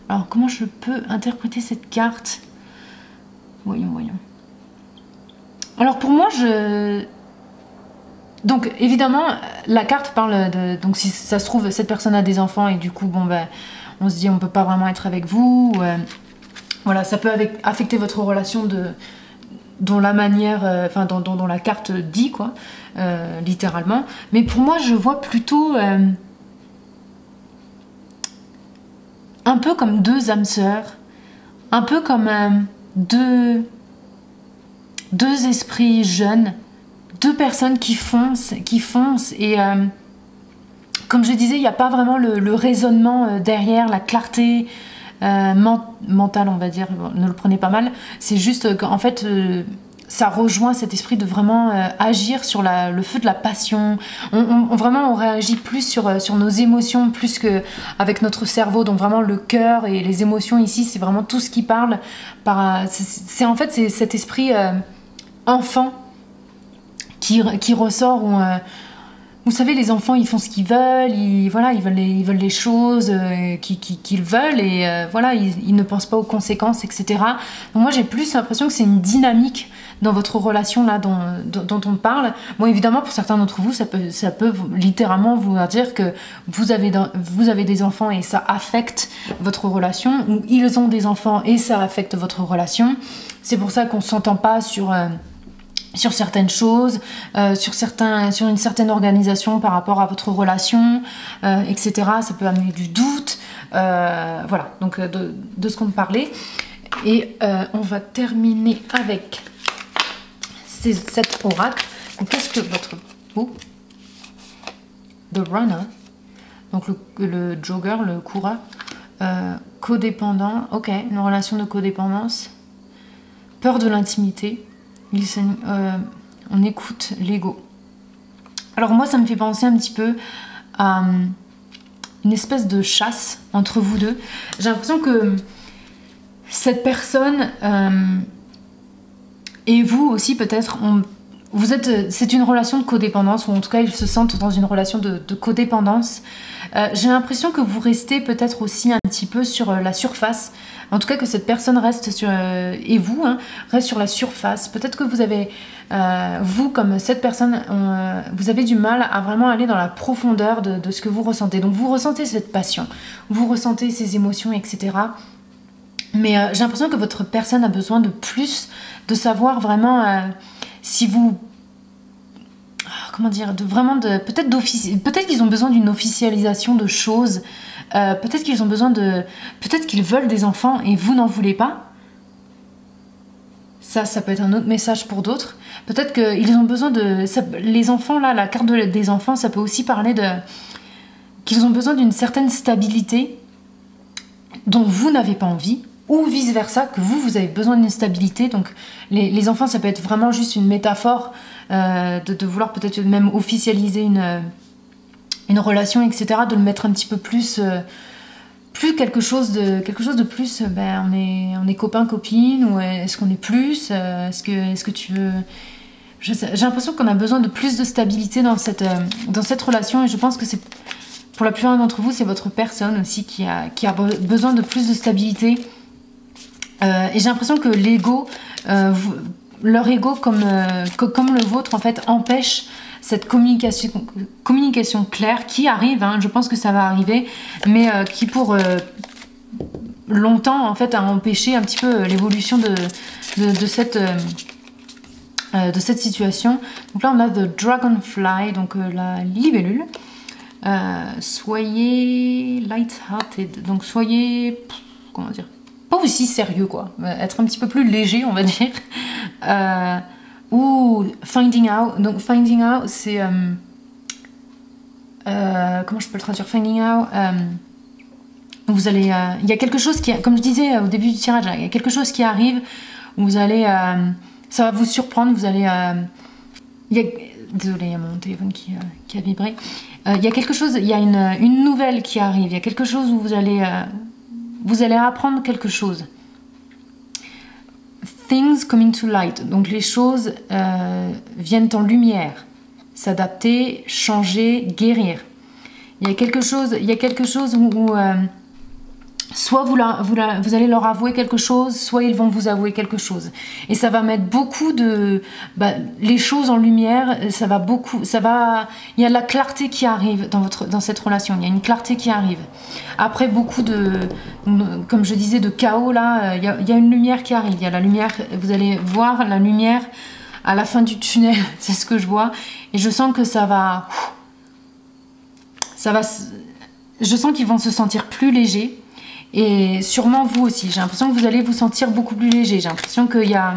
Alors, comment je peux interpréter cette carte? Voyons, voyons. Alors, pour moi, donc, évidemment, la carte parle de... Donc, si ça se trouve, cette personne a des enfants et du coup, bon, ben, on se dit, on peut pas vraiment être avec vous. Voilà, ça peut affecter votre relation dont la manière... Enfin, dont la carte dit, quoi, littéralement. Mais pour moi, je vois plutôt... un peu comme deux âmes sœurs, un peu comme deux esprits jeunes, deux personnes qui foncent et comme je disais, il n'y a pas vraiment le raisonnement derrière, la clarté mentale, on va dire, ne le prenez pas mal, c'est juste qu'en fait ça rejoint cet esprit de vraiment agir sur le feu de la passion. Vraiment, on réagit plus sur nos émotions, plus qu'avec notre cerveau. Donc vraiment, le cœur et les émotions ici, c'est vraiment tout ce qui parle. En fait, c'est cet esprit enfant qui ressort. Vous savez, les enfants, ils font ce qu'ils veulent. Ils veulent les choses qu'ils veulent. Et voilà, ils ne pensent pas aux conséquences, etc. Donc moi, j'ai plus l'impression que c'est une dynamique dans votre relation là dont on parle. Bon, évidemment, pour certains d'entre vous, ça peut littéralement vouloir dire que vous avez des enfants et ça affecte votre relation, ou ils ont des enfants et ça affecte votre relation. C'est pour ça qu'on ne s'entend pas sur certaines choses, sur une certaine organisation par rapport à votre relation, etc. Ça peut amener du doute. Voilà, donc de ce qu'on parlait. Et on va terminer avec cet oracle. Donc, qu'est-ce que votre... Oh, The Runner. Donc le jogger, le coureur. Codépendant. Ok, une relation de codépendance. Peur de l'intimité. On écoute l'ego. Alors moi, ça me fait penser un petit peu à une espèce de chasse entre vous deux. J'ai l'impression que cette personne et vous aussi peut-être, c'est une relation de codépendance, ou en tout cas ils se sentent dans une relation de codépendance. J'ai l'impression que vous restez peut-être aussi un petit peu sur la surface. En tout cas que cette personne reste et vous, reste sur la surface. Peut-être que vous avez, vous comme cette personne, vous avez du mal à vraiment aller dans la profondeur de ce que vous ressentez. Donc vous ressentez cette passion, vous ressentez ces émotions, etc. Mais j'ai l'impression que votre personne a besoin de plus, de savoir vraiment si vous... Comment dire, peut-être qu'ils ont besoin d'une officialisation de choses. Peut-être qu'ils ont besoin de... Peut-être qu'ils veulent des enfants et vous n'en voulez pas. Ça peut être un autre message pour d'autres. Peut-être qu'ils ont besoin de... les enfants, là, la carte des enfants, ça peut aussi parler qu'ils ont besoin d'une certaine stabilité dont vous n'avez pas envie, ou vice-versa, que vous avez besoin d'une stabilité. Donc les enfants, ça peut être vraiment juste une métaphore de vouloir peut-être même officialiser une relation, etc., de le mettre un petit peu plus quelque chose de plus, ben on est copain copine, ou est-ce qu'on est plus, est-ce que tu veux... J'ai l'impression qu'on a besoin de plus de stabilité dans cette relation, et je pense que c'est pour la plupart d'entre vous, c'est votre personne aussi qui a besoin de plus de stabilité. Et j'ai l'impression que l'ego, leur ego comme le vôtre en fait, empêche cette communication claire qui arrive, je pense que ça va arriver, mais qui pour longtemps en fait a empêché un petit peu l'évolution de cette situation. Donc là on a The Dragonfly, donc la libellule. Soyez light-hearted, donc soyez, comment dire, pas aussi sérieux quoi, être un petit peu plus léger on va dire. Ou finding out, donc finding out c'est comment je peux le traduire, finding out, vous allez, il y a quelque chose qui, comme je disais au début du tirage, il y a quelque chose qui arrive, où vous allez ça va vous surprendre, vous allez... Désolée, il y a mon téléphone qui a vibré. Il y a quelque chose, il y a une nouvelle qui arrive, il y a quelque chose où vous allez apprendre quelque chose. Things coming to light, donc les choses viennent en lumière, s'adapter, changer, guérir. Il y a quelque chose où soit vous allez leur avouer quelque chose, soit ils vont vous avouer quelque chose. Et ça va mettre beaucoup de... les choses en lumière, il y a de la clarté qui arrive dans cette relation. Il y a une clarté qui arrive. Après beaucoup comme je disais, de chaos, là, il y a une lumière qui arrive. Il y a la lumière, vous allez voir la lumière à la fin du tunnel, c'est ce que je vois. Et je sens que je sens qu'ils vont se sentir plus légers. Et sûrement vous aussi, j'ai l'impression que vous allez vous sentir beaucoup plus léger. J'ai l'impression qu'il y a...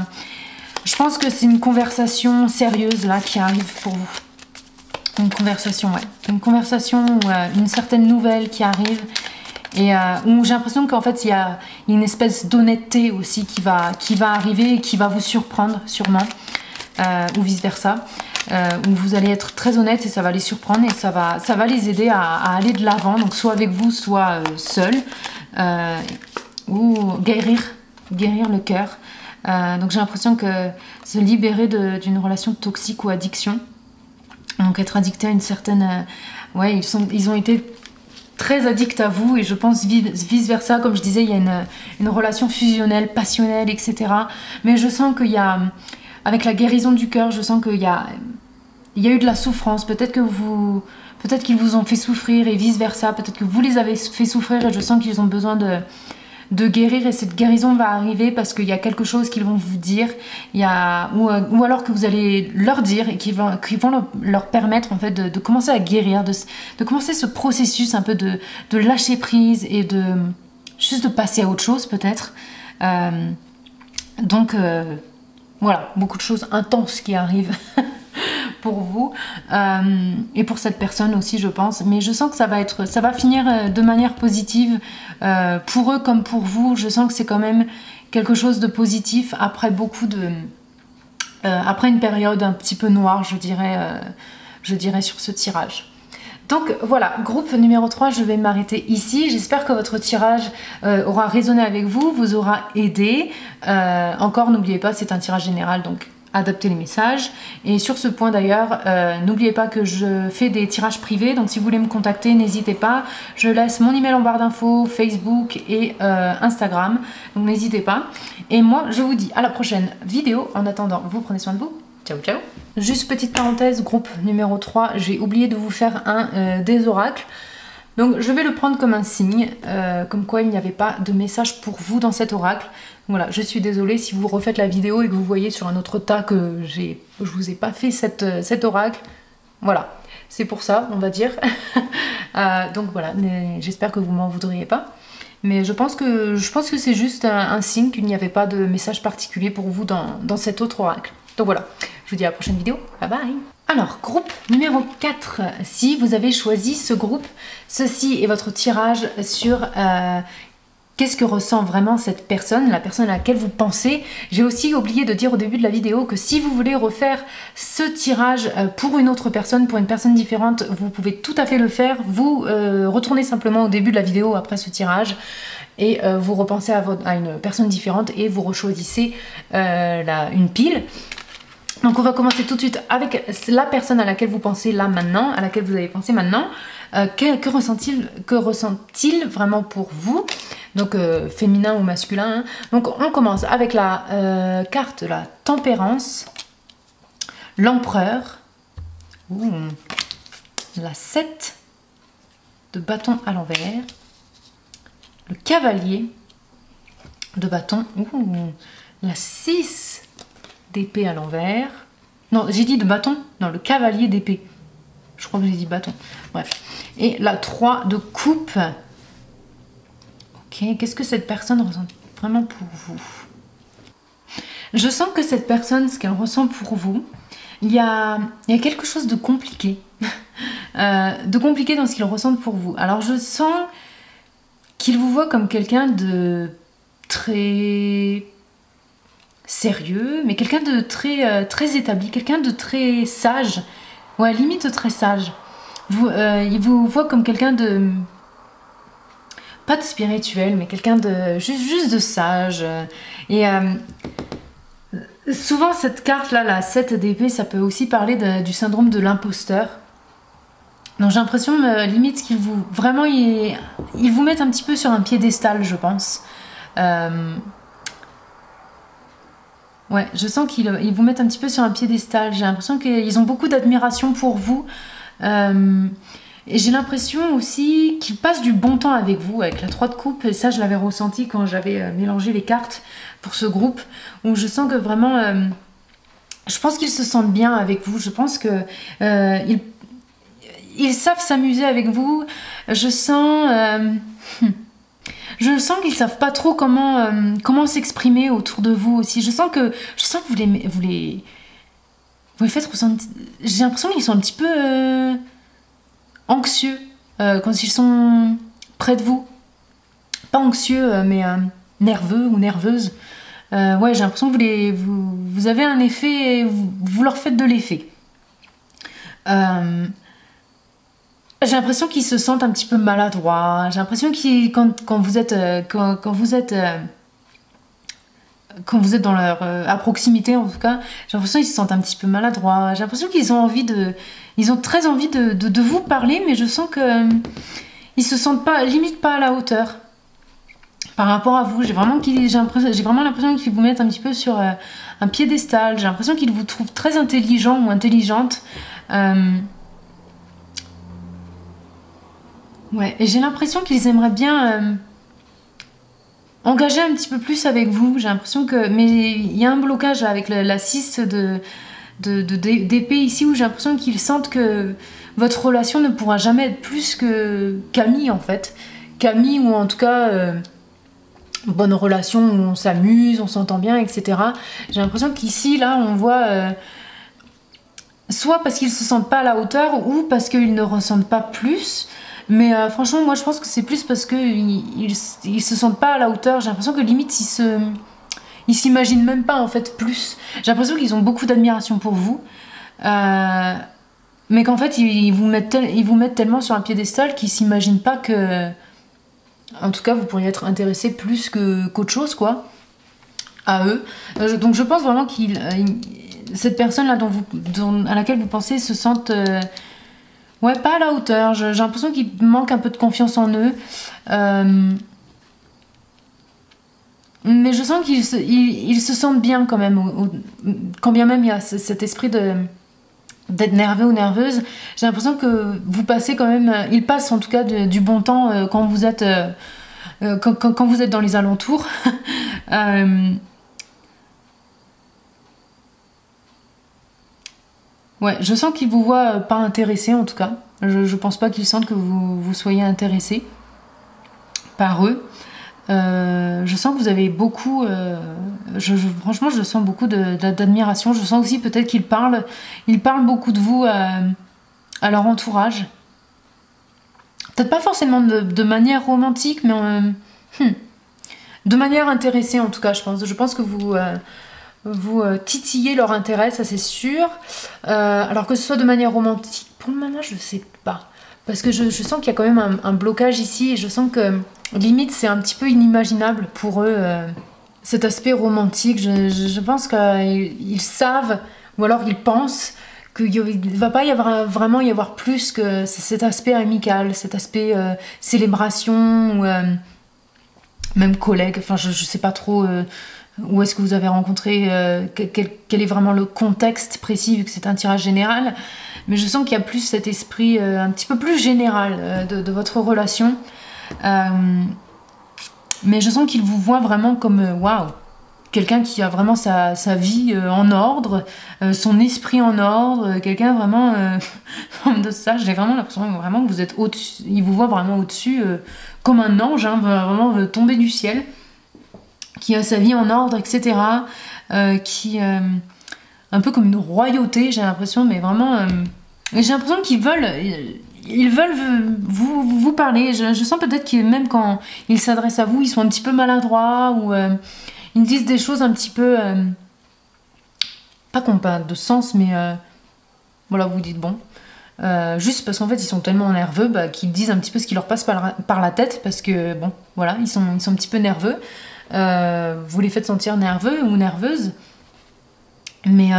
Je pense que c'est une conversation sérieuse là qui arrive pour vous. Une conversation, ouais. Une conversation ou une certaine nouvelle qui arrive. Et où j'ai l'impression qu'en fait il y a une espèce d'honnêteté aussi qui va arriver et qui va vous surprendre sûrement. Ou vice versa. Où vous allez être très honnête et ça va les surprendre et ça va les aider à aller de l'avant. Donc soit avec vous, soit seul. Ou guérir le cœur. Donc j'ai l'impression que se libérer d'une relation toxique ou addiction, donc être addicté à une certaine... ouais, ils ont été très addicts à vous et je pense vice versa, comme je disais, il y a une relation fusionnelle, passionnelle, etc. Mais je sens qu'il y a, avec la guérison du cœur, je sens qu'il y a eu de la souffrance, peut-être qu'ils vous ont fait souffrir et vice versa, peut-être que vous les avez fait souffrir et je sens qu'ils ont besoin de guérir et cette guérison va arriver parce qu'il y a quelque chose qu'ils vont vous dire, ou alors que vous allez leur dire et qui vont leur permettre en fait de commencer à guérir, de commencer ce processus un peu de lâcher prise et juste de passer à autre chose peut-être. Donc voilà, beaucoup de choses intenses qui arrivent. Pour vous et pour cette personne aussi je pense, mais je sens que ça va finir de manière positive pour eux comme pour vous. Je sens que c'est quand même quelque chose de positif après après une période un petit peu noire je dirais sur ce tirage. Donc voilà, groupe numéro 3, je vais m'arrêter ici. J'espère que votre tirage aura résonné avec vous, vous aura aidé. Encore, n'oubliez pas, c'est un tirage général, donc adapter les messages. Et sur ce point d'ailleurs, n'oubliez pas que je fais des tirages privés, donc si vous voulez me contacter, n'hésitez pas. Je laisse mon email en barre d'infos, Facebook et Instagram, donc n'hésitez pas. Et moi, je vous dis à la prochaine vidéo. En attendant, vous prenez soin de vous. Ciao, ciao. Juste petite parenthèse, groupe numéro 3, j'ai oublié de vous faire un des oracles. Donc je vais le prendre comme un signe, comme quoi il n'y avait pas de message pour vous dans cet oracle. Voilà, je suis désolée si vous refaites la vidéo et que vous voyez sur un autre tas que je vous ai pas fait cet oracle. Voilà, c'est pour ça, on va dire. Donc voilà, j'espère que vous m'en voudriez pas. Mais je pense que c'est juste un signe qu'il n'y avait pas de message particulier pour vous dans cet autre oracle. Donc voilà, je vous dis à la prochaine vidéo. Bye bye. Alors, groupe numéro 4, si vous avez choisi ce groupe, ceci est votre tirage sur qu'est-ce que ressent vraiment cette personne, la personne à laquelle vous pensez. J'ai aussi oublié de dire au début de la vidéo que si vous voulez refaire ce tirage pour une autre personne, pour une personne différente, vous pouvez tout à fait le faire. Vous retournez simplement au début de la vidéo après ce tirage et vous repensez à une personne différente et vous rechoisissez une pile. Donc on va commencer tout de suite avec la personne à laquelle vous pensez là maintenant, à laquelle vous avez pensé maintenant. Que ressent-il vraiment pour vous? Donc féminin ou masculin. Hein. Donc on commence avec la carte de la tempérance, l'empereur, la 7 de bâton à l'envers, le cavalier de bâton, la 6 d'épée à l'envers. Non, j'ai dit de bâton. Non, le cavalier d'épée. Je crois que j'ai dit bâton. Bref. Et la 3 de coupe. Ok, qu'est-ce que cette personne ressent vraiment pour vous? Je sens que cette personne, ce qu'elle ressent pour vous, il y a quelque chose de compliqué. De compliqué dans ce qu'il ressent pour vous. Alors je sens qu'il vous voit comme quelqu'un de très sérieux, mais quelqu'un de très établi, quelqu'un de très sage. Ouais, limite très sage. Il vous voit comme quelqu'un de... pas de spirituel, mais quelqu'un de... juste de sage. Et souvent, cette carte-là, la 7 d'épée, ça peut aussi parler du syndrome de l'imposteur. Donc j'ai l'impression, limite, qu'il vous... Vraiment, ils vous mettent un petit peu sur un piédestal, je pense. Ouais, je sens qu'ils vous mettent un petit peu sur un piédestal. J'ai l'impression qu'ils ont beaucoup d'admiration pour vous. Et j'ai l'impression aussi qu'ils passent du bon temps avec vous, avec la 3 de coupe. Et ça, je l'avais ressenti quand j'avais mélangé les cartes pour ce groupe. Où je sens que vraiment... je pense qu'ils se sentent bien avec vous. Je pense que ils savent s'amuser avec vous. Je sens... je sens qu'ils savent pas trop comment s'exprimer autour de vous aussi. Je sens que vous les faites ressentir... J'ai l'impression qu'ils sont un petit peu anxieux quand ils sont près de vous. Pas anxieux, mais nerveux ou nerveuse. Ouais, j'ai l'impression que vous avez un effet, vous leur faites de l'effet. J'ai l'impression qu'ils se sentent un petit peu maladroits. J'ai l'impression que quand vous êtes dans leur à proximité, en tout cas, j'ai l'impression qu'ils se sentent un petit peu maladroits. J'ai l'impression qu'ils ont très envie de vous parler, mais je sens que ils se sentent pas, limite pas à la hauteur par rapport à vous. J'ai vraiment l'impression qu'ils vous mettent un petit peu sur un piédestal. J'ai l'impression qu'ils vous trouvent très intelligent ou intelligente. Ouais, et j'ai l'impression qu'ils aimeraient bien engager un petit peu plus avec vous. J'ai l'impression que... Mais il y a un blocage avec la 6 d'épée ici, où j'ai l'impression qu'ils sentent que votre relation ne pourra jamais être plus qu'amie, en fait. Qu'amie, ou en tout cas... bonne relation où on s'amuse, on s'entend bien, etc. J'ai l'impression qu'ici, là, on voit... soit parce qu'ils se sentent pas à la hauteur, ou parce qu'ils ne ressentent pas plus... Mais franchement, moi je pense que c'est plus parce qu'ils se sentent pas à la hauteur. J'ai l'impression que limite ils s'imaginent même pas en fait plus. J'ai l'impression qu'ils ont beaucoup d'admiration pour vous. Mais qu'en fait ils vous mettent tellement sur un piédestal qu'ils s'imaginent pas que... En tout cas vous pourriez être intéressé plus qu'autre chose, quoi. À eux. Donc je pense vraiment cette personne là à laquelle vous pensez se sentent... ouais, pas à la hauteur. J'ai l'impression qu'ils manquent un peu de confiance en eux. Mais je sens qu'ils se sentent bien quand même. Quand bien même il y a cet esprit d'être nerveux ou nerveuse. J'ai l'impression que vous passez quand même... Ils passent en tout cas du bon temps quand vous êtes... quand vous êtes dans les alentours. Ouais, je sens qu'ils vous voient pas intéressés en tout cas. Je pense pas qu'ils sentent que vous soyez intéressé par eux. Je sens que vous avez beaucoup... franchement, je sens beaucoup d'admiration. Je sens aussi peut-être qu'ils parlent beaucoup de vous à leur entourage. Peut-être pas forcément de manière romantique, mais de manière intéressée en tout cas, je pense. Je pense que vous titillez leur intérêt, ça c'est sûr. Alors que ce soit de manière romantique, pour le moment je sais pas. Parce que je sens qu'il y a quand même un blocage ici, et je sens que limite c'est un petit peu inimaginable pour eux, cet aspect romantique. Je pense qu'ils savent, ou alors ils pensent qu'il ne va pas vraiment y avoir plus que cet aspect amical, cet aspect célébration, ou même collègue, enfin je sais pas trop... où est-ce que vous avez rencontré, quel est vraiment le contexte précis, vu que c'est un tirage général. Mais je sens qu'il y a plus cet esprit un petit peu plus général de votre relation. Mais je sens qu'il vous voit vraiment comme waouh, quelqu'un qui a vraiment sa vie en ordre, son esprit en ordre, quelqu'un vraiment de ça. J'ai vraiment l'impression vraiment que vous êtes au-dessus, il vous voit vraiment au-dessus, comme un ange, hein, vraiment tombé du ciel, qui a sa vie en ordre, etc. Qui un peu comme une royauté, j'ai l'impression, mais vraiment... j'ai l'impression qu'ils veulent vous parler. Je sens peut-être que même quand ils s'adressent à vous, ils sont un petit peu maladroits, ou ils me disent des choses un petit peu... pas qu'on pas de sens, mais voilà, vous dites bon. Juste parce qu'en fait, ils sont tellement nerveux qu'ils disent un petit peu ce qui leur passe par la tête, parce que, bon, voilà, ils sont un petit peu nerveux. Vous les faites sentir nerveux ou nerveuses. Mais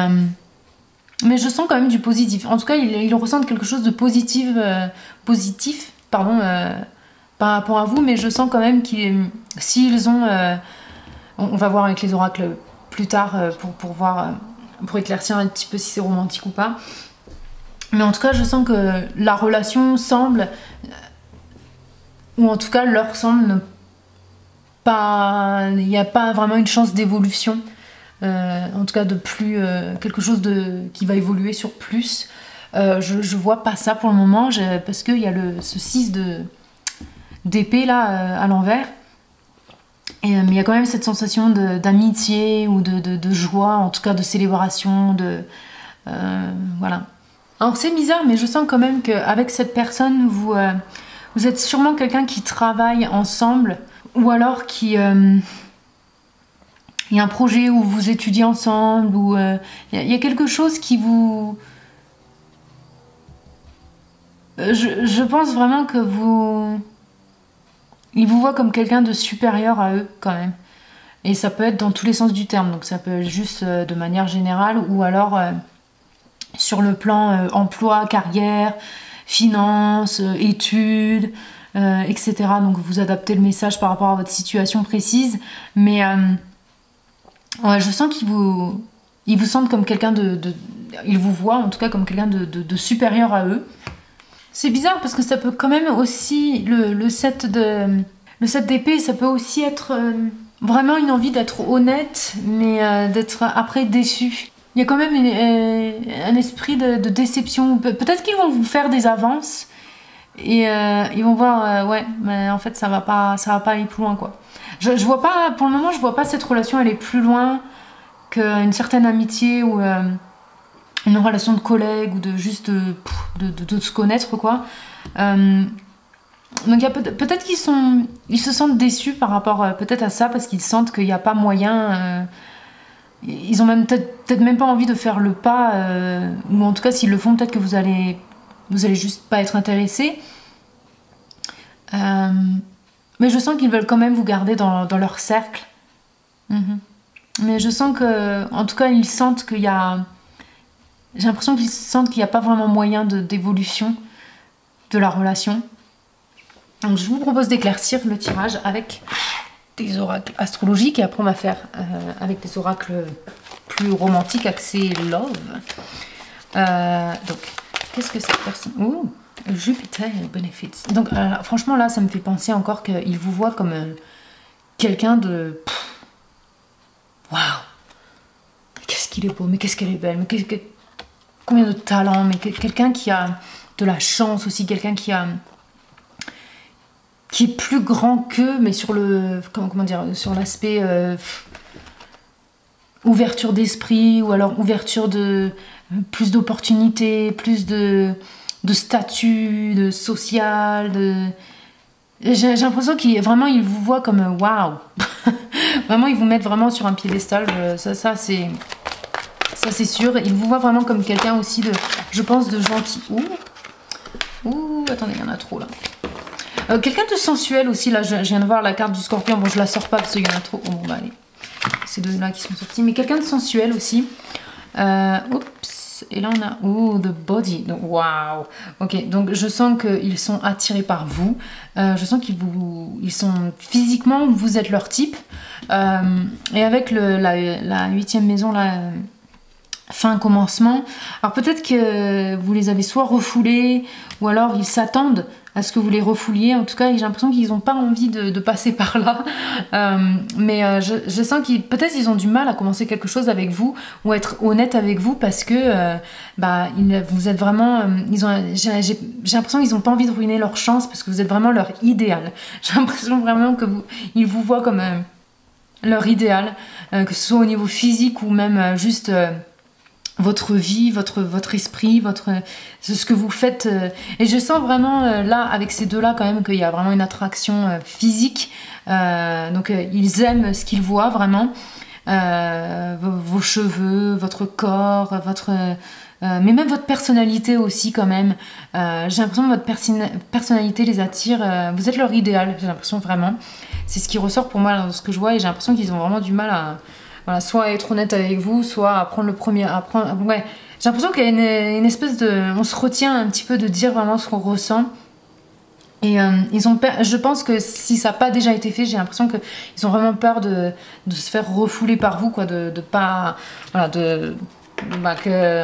je sens quand même du positif. En tout cas, ils ressentent quelque chose de positif, par rapport à vous, mais je sens quand même qu'ils, s'ils ont... on va voir avec les oracles plus tard pour voir, pour éclaircir un petit peu si c'est romantique ou pas. Mais en tout cas, je sens que la relation semble, ou en tout cas leur semble ne pas... Il n'y a pas vraiment une chance d'évolution. En tout cas de plus quelque chose qui va évoluer sur plus. Je vois pas ça pour le moment parce qu'il y a ce 6 d'épée là à l'envers. Mais il y a quand même cette sensation d'amitié ou de joie, en tout cas de célébration, voilà. Alors c'est bizarre, mais je sens quand même qu'avec cette personne, vous êtes sûrement quelqu'un qui travaille ensemble, ou alors qui... il y a un projet où vous étudiez ensemble, ou il y a quelque chose qui vous... Je pense vraiment que vous... Ils vous voient comme quelqu'un de supérieur à eux, quand même. Et ça peut être dans tous les sens du terme, donc ça peut être juste de manière générale, ou alors sur le plan emploi, carrière, finances, études, etc. Donc vous adaptez le message par rapport à votre situation précise, mais... ouais, je sens qu'ils vous sentent comme quelqu'un ils vous voient en tout cas comme quelqu'un de supérieur à eux. C'est bizarre parce que ça peut quand même aussi, le 7 d'épée, ça peut aussi être vraiment une envie d'être honnête, mais d'être après déçu. Il y a quand même un esprit de déception. Peut-être qu'ils vont vous faire des avances et ils vont voir, ouais, mais en fait ça va pas aller plus loin, quoi. Je vois pas, pour le moment, je vois pas cette relation aller plus loin qu'une certaine amitié ou une relation de collègue ou de juste de se connaître, quoi. Donc peut-être ils se sentent déçus par rapport peut-être à ça, parce qu'ils sentent qu'il n'y a pas moyen. Ils ont même peut-être même pas envie de faire le pas, ou en tout cas s'ils le font, peut-être que vous allez juste pas être intéressé. Mais je sens qu'ils veulent quand même vous garder dans leur cercle. Mais je sens que, en tout cas, ils sentent qu'il y a... J'ai l'impression qu'ils sentent qu'il n'y a pas vraiment moyen d'évolution de la relation. Donc je vous propose d'éclaircir le tirage avec des oracles astrologiques, et après on va faire avec des oracles plus romantiques, axés love. Donc, qu'est-ce que cette personne... Ouh, Jupiter Benefits. Donc franchement là ça me fait penser encore qu'il vous voit comme quelqu'un de... Waouh, qu'est-ce qu'il est beau, mais qu'est-ce qu'elle est belle, mais combien de talent, mais quelqu'un qui a de la chance aussi, quelqu'un qui est plus grand qu'eux, mais sur le... Comment dire, sur l'aspect ouverture d'esprit, ou alors ouverture de... plus d'opportunités, plus de statut, de social, j'ai l'impression qu'il vous voit comme waouh. Vraiment, ils vous mettent vraiment sur un piédestal, ça c'est sûr. Ils vous voient vraiment comme quelqu'un aussi je pense, de gentil. Ouh, attendez, il y en a trop là. Quelqu'un de sensuel aussi, là, je viens de voir la carte du scorpion, bon je la sors pas parce qu'il y en a trop. Oh, bon bah allez, ces deux là qui sont sortis, mais quelqu'un de sensuel aussi. Oups, et là on a, oh, the body, donc waouh. Ok, donc je sens qu'ils sont attirés par vous, je sens ils sont physiquement, vous êtes leur type, et avec la 8e maison là, fin commencement, alors peut-être que vous les avez soit refoulés, ou alors ils s'attendent à ce que vous les refouliez. En tout cas, j'ai l'impression qu'ils n'ont pas envie de passer par là. Mais je sens qu'ils peut-être ils ont du mal à commencer quelque chose avec vous, ou être honnête avec vous, parce que vous êtes vraiment... j'ai l'impression qu'ils n'ont pas envie de ruiner leur chance, parce que vous êtes vraiment leur idéal. J'ai l'impression vraiment que ils vous voient comme leur idéal, que ce soit au niveau physique ou même juste... votre vie, votre esprit, ce que vous faites. Et je sens vraiment là, avec ces deux-là, quand même, qu'il y a vraiment une attraction physique. Donc ils aiment ce qu'ils voient vraiment. Vos cheveux, votre corps, mais même votre personnalité aussi quand même. J'ai l'impression que votre personnalité les attire. Vous êtes leur idéal, j'ai l'impression vraiment. C'est ce qui ressort pour moi dans ce que je vois, et j'ai l'impression qu'ils ont vraiment du mal à... Voilà, soit à être honnête avec vous, soit à prendre le premier... Ouais, j'ai l'impression qu'il y a une espèce de... On se retient un petit peu de dire vraiment ce qu'on ressent. Et je pense que si ça n'a pas déjà été fait, j'ai l'impression qu'ils ont vraiment peur de se faire refouler par vous, quoi, de pas... Voilà,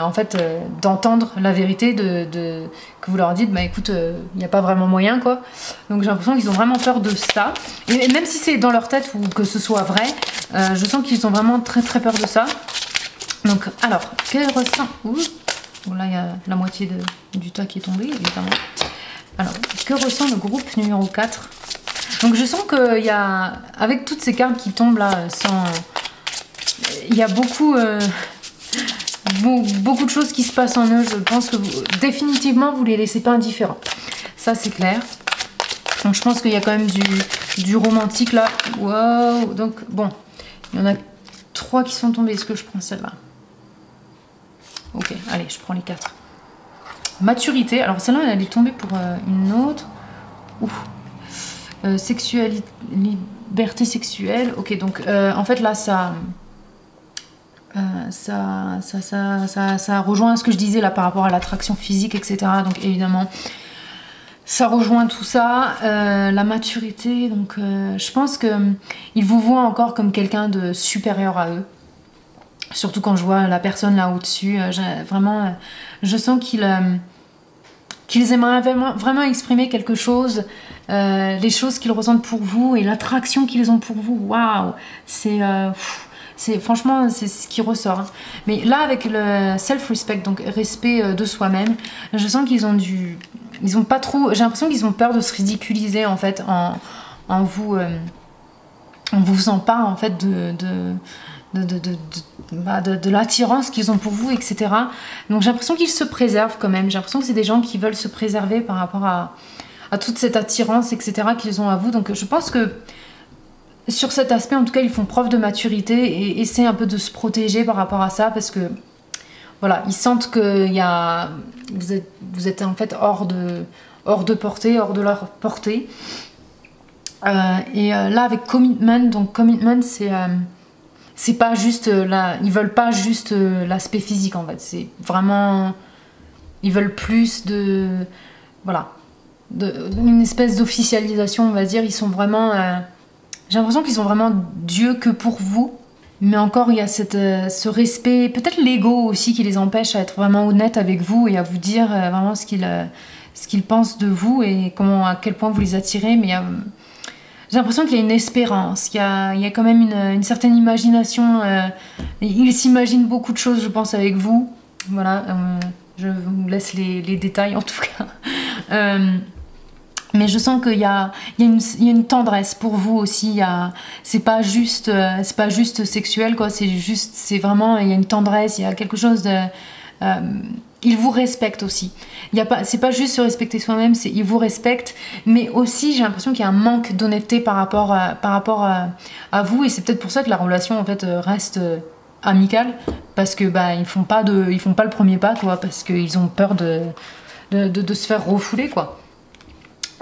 en fait, d'entendre la vérité, que vous leur dites, bah écoute, il n'y a pas vraiment moyen, quoi. Donc j'ai l'impression qu'ils ont vraiment peur de ça. Et même si c'est dans leur tête ou que ce soit vrai, je sens qu'ils ont vraiment très très peur de ça. Donc, alors, que ressent... Ouh, bon, là, il y a la moitié du tas qui est tombé, évidemment. Alors, que ressent le groupe numéro 4? Donc je sens qu'il y a... Avec toutes ces cartes qui tombent là, il y a beaucoup... beaucoup de choses qui se passent en eux. Je pense que définitivement vous les laissez pas indifférents, ça c'est clair. Donc je pense qu'il y a quand même du romantique là. Wow. Donc bon, il y en a 3 qui sont tombés. Est-ce que je prends celle-là? Ok, allez, je prends les 4. Maturité, alors celle-là elle est tombée pour une autre. Sexualité, liberté sexuelle. Ok, donc en fait là ça rejoint ce que je disais là par rapport à l'attraction physique, etc. Donc évidemment, ça rejoint tout ça. La maturité, donc je pense qu'ils vous voient encore comme quelqu'un de supérieur à eux. Surtout quand je vois la personne là au-dessus. Vraiment, je sens qu'ils aimeraient vraiment exprimer quelque chose. Les choses qu'ils ressentent pour vous et l'attraction qu'ils ont pour vous. Waouh, franchement, c'est ce qui ressort. Hein. Mais là, avec le self-respect, donc respect de soi-même, je sens qu'ils ont ils ont pas trop... J'ai l'impression qu'ils ont peur de se ridiculiser, en fait, en vous faisant part, en fait, de l'attirance qu'ils ont pour vous, etc. Donc j'ai l'impression qu'ils se préservent quand même. J'ai l'impression que c'est des gens qui veulent se préserver par rapport à toute cette attirance, etc. qu'ils ont à vous. Donc je pense que sur cet aspect, en tout cas, ils font preuve de maturité et essaient un peu de se protéger par rapport à ça, parce que voilà, ils sentent que vous êtes en fait hors de portée, hors de leur portée. Là, avec commitment, donc commitment, c'est pas juste ils veulent pas juste l'aspect physique, en fait. C'est vraiment, ils veulent plus voilà, une espèce d'officialisation, on va dire. Ils sont vraiment j'ai l'impression qu'ils sont vraiment Dieu que pour vous, mais encore il y a ce respect, peut-être l'ego aussi qui les empêche à être vraiment honnête avec vous et à vous dire vraiment ce qu'ils pensent de vous et à quel point vous les attirez. Mais j'ai l'impression qu'il y a une espérance, il y a quand même une certaine imagination. Ils s'imaginent beaucoup de choses, je pense, avec vous. Voilà, je vous laisse les détails en tout cas. Mais je sens qu'il y a une tendresse pour vous aussi. C'est pas juste sexuel, quoi. C'est vraiment, il y a une tendresse, il y a quelque chose de... ils vous respectent aussi. C'est pas juste se respecter soi-même, ils vous respectent, mais aussi j'ai l'impression qu'il y a un manque d'honnêteté par rapport à vous, et c'est peut-être pour ça que la relation en fait reste amicale, parce que ils font pas le premier pas, quoi, parce qu'ils ont peur de se faire refouler, quoi.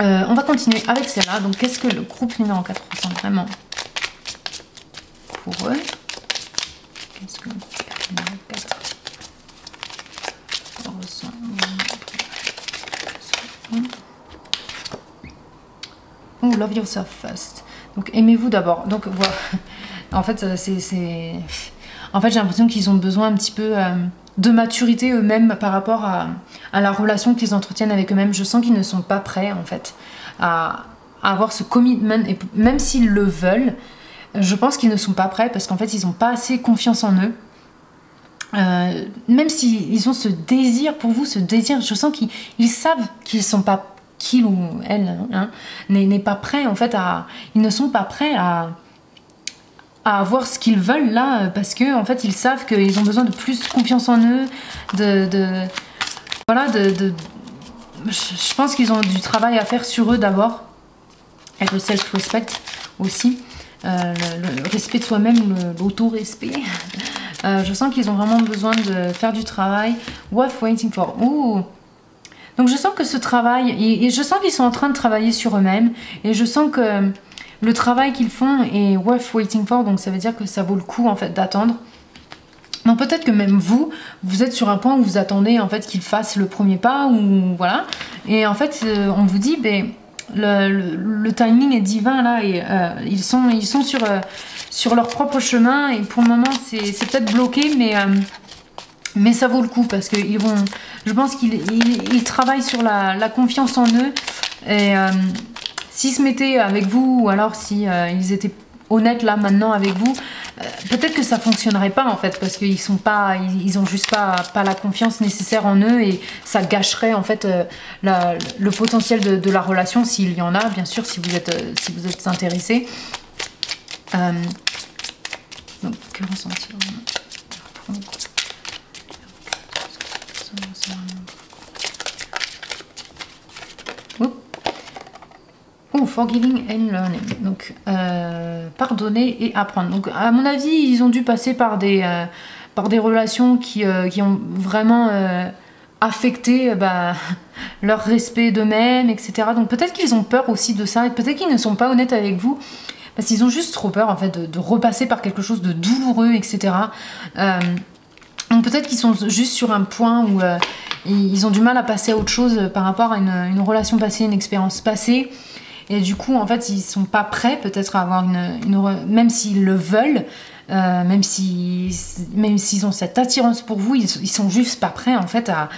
On va continuer avec celle-là. Donc qu'est-ce que le groupe numéro 4 ressent vraiment pour eux? Qu'est-ce que le groupe numéro 4 ressent? Oh, love yourself first. Donc aimez-vous d'abord. Donc voilà. En fait, en fait, j'ai l'impression qu'ils ont besoin un petit peu de maturité eux-mêmes par rapport à la relation qu'ils entretiennent avec eux-mêmes. Je sens qu'ils ne sont pas prêts en fait à avoir ce commitment, et même s'ils le veulent, je pense qu'ils ne sont pas prêts parce qu'en fait ils n'ont pas assez confiance en eux. Même s'ils ont ce désir pour vous, ce désir, je sens qu'ils savent qu'ils sont pas, qu'il ou elle n'est pas prêt en fait ils ne sont pas prêts à avoir ce qu'ils veulent là, parce que en fait ils savent qu'ils ont besoin de plus confiance en eux, voilà, je pense qu'ils ont du travail à faire sur eux d'abord, avec le self-respect aussi, le respect de soi-même, l'auto-respect. Je sens qu'ils ont vraiment besoin de faire du travail. Worth waiting for. Ouh. Donc je sens que ce travail, et je sens qu'ils sont en train de travailler sur eux-mêmes, et je sens que le travail qu'ils font est worth waiting for, donc ça veut dire que ça vaut le coup en fait d'attendre. Donc peut-être que même vous êtes sur un point où vous attendez en fait qu'ils fassent le premier pas, ou voilà. Et en fait, on vous dit, ben, le timing est divin là, et ils sont sur leur propre chemin, et pour le moment c'est peut-être bloqué, mais ça vaut le coup, parce que je pense qu'ils travaillent sur la confiance en eux, et s'ils se mettaient avec vous, ou alors si ils étaient honnêtes là maintenant avec vous, peut-être que ça fonctionnerait pas en fait, parce qu'ils ont juste pas la confiance nécessaire en eux, et ça gâcherait en fait le potentiel de la relation, s'il y en a, bien sûr, si vous êtes intéressé. Donc que ressentir? Oh, forgiving and learning. Donc, pardonner et apprendre. Donc, à mon avis, ils ont dû passer par des relations qui ont vraiment affecté leur respect d'eux-mêmes, etc. Donc, peut-être qu'ils ont peur aussi de ça. Et peut-être qu'ils ne sont pas honnêtes avec vous, parce qu'ils ont juste trop peur, en fait, de repasser par quelque chose de douloureux, etc. Donc, peut-être qu'ils sont juste sur un point où ils ont du mal à passer à autre chose par rapport à une relation passée, une expérience passée. Et du coup, en fait, ils sont pas prêts peut-être à avoir même s'ils le veulent, même s'ils ont cette attirance pour vous, ils sont juste pas prêts en fait à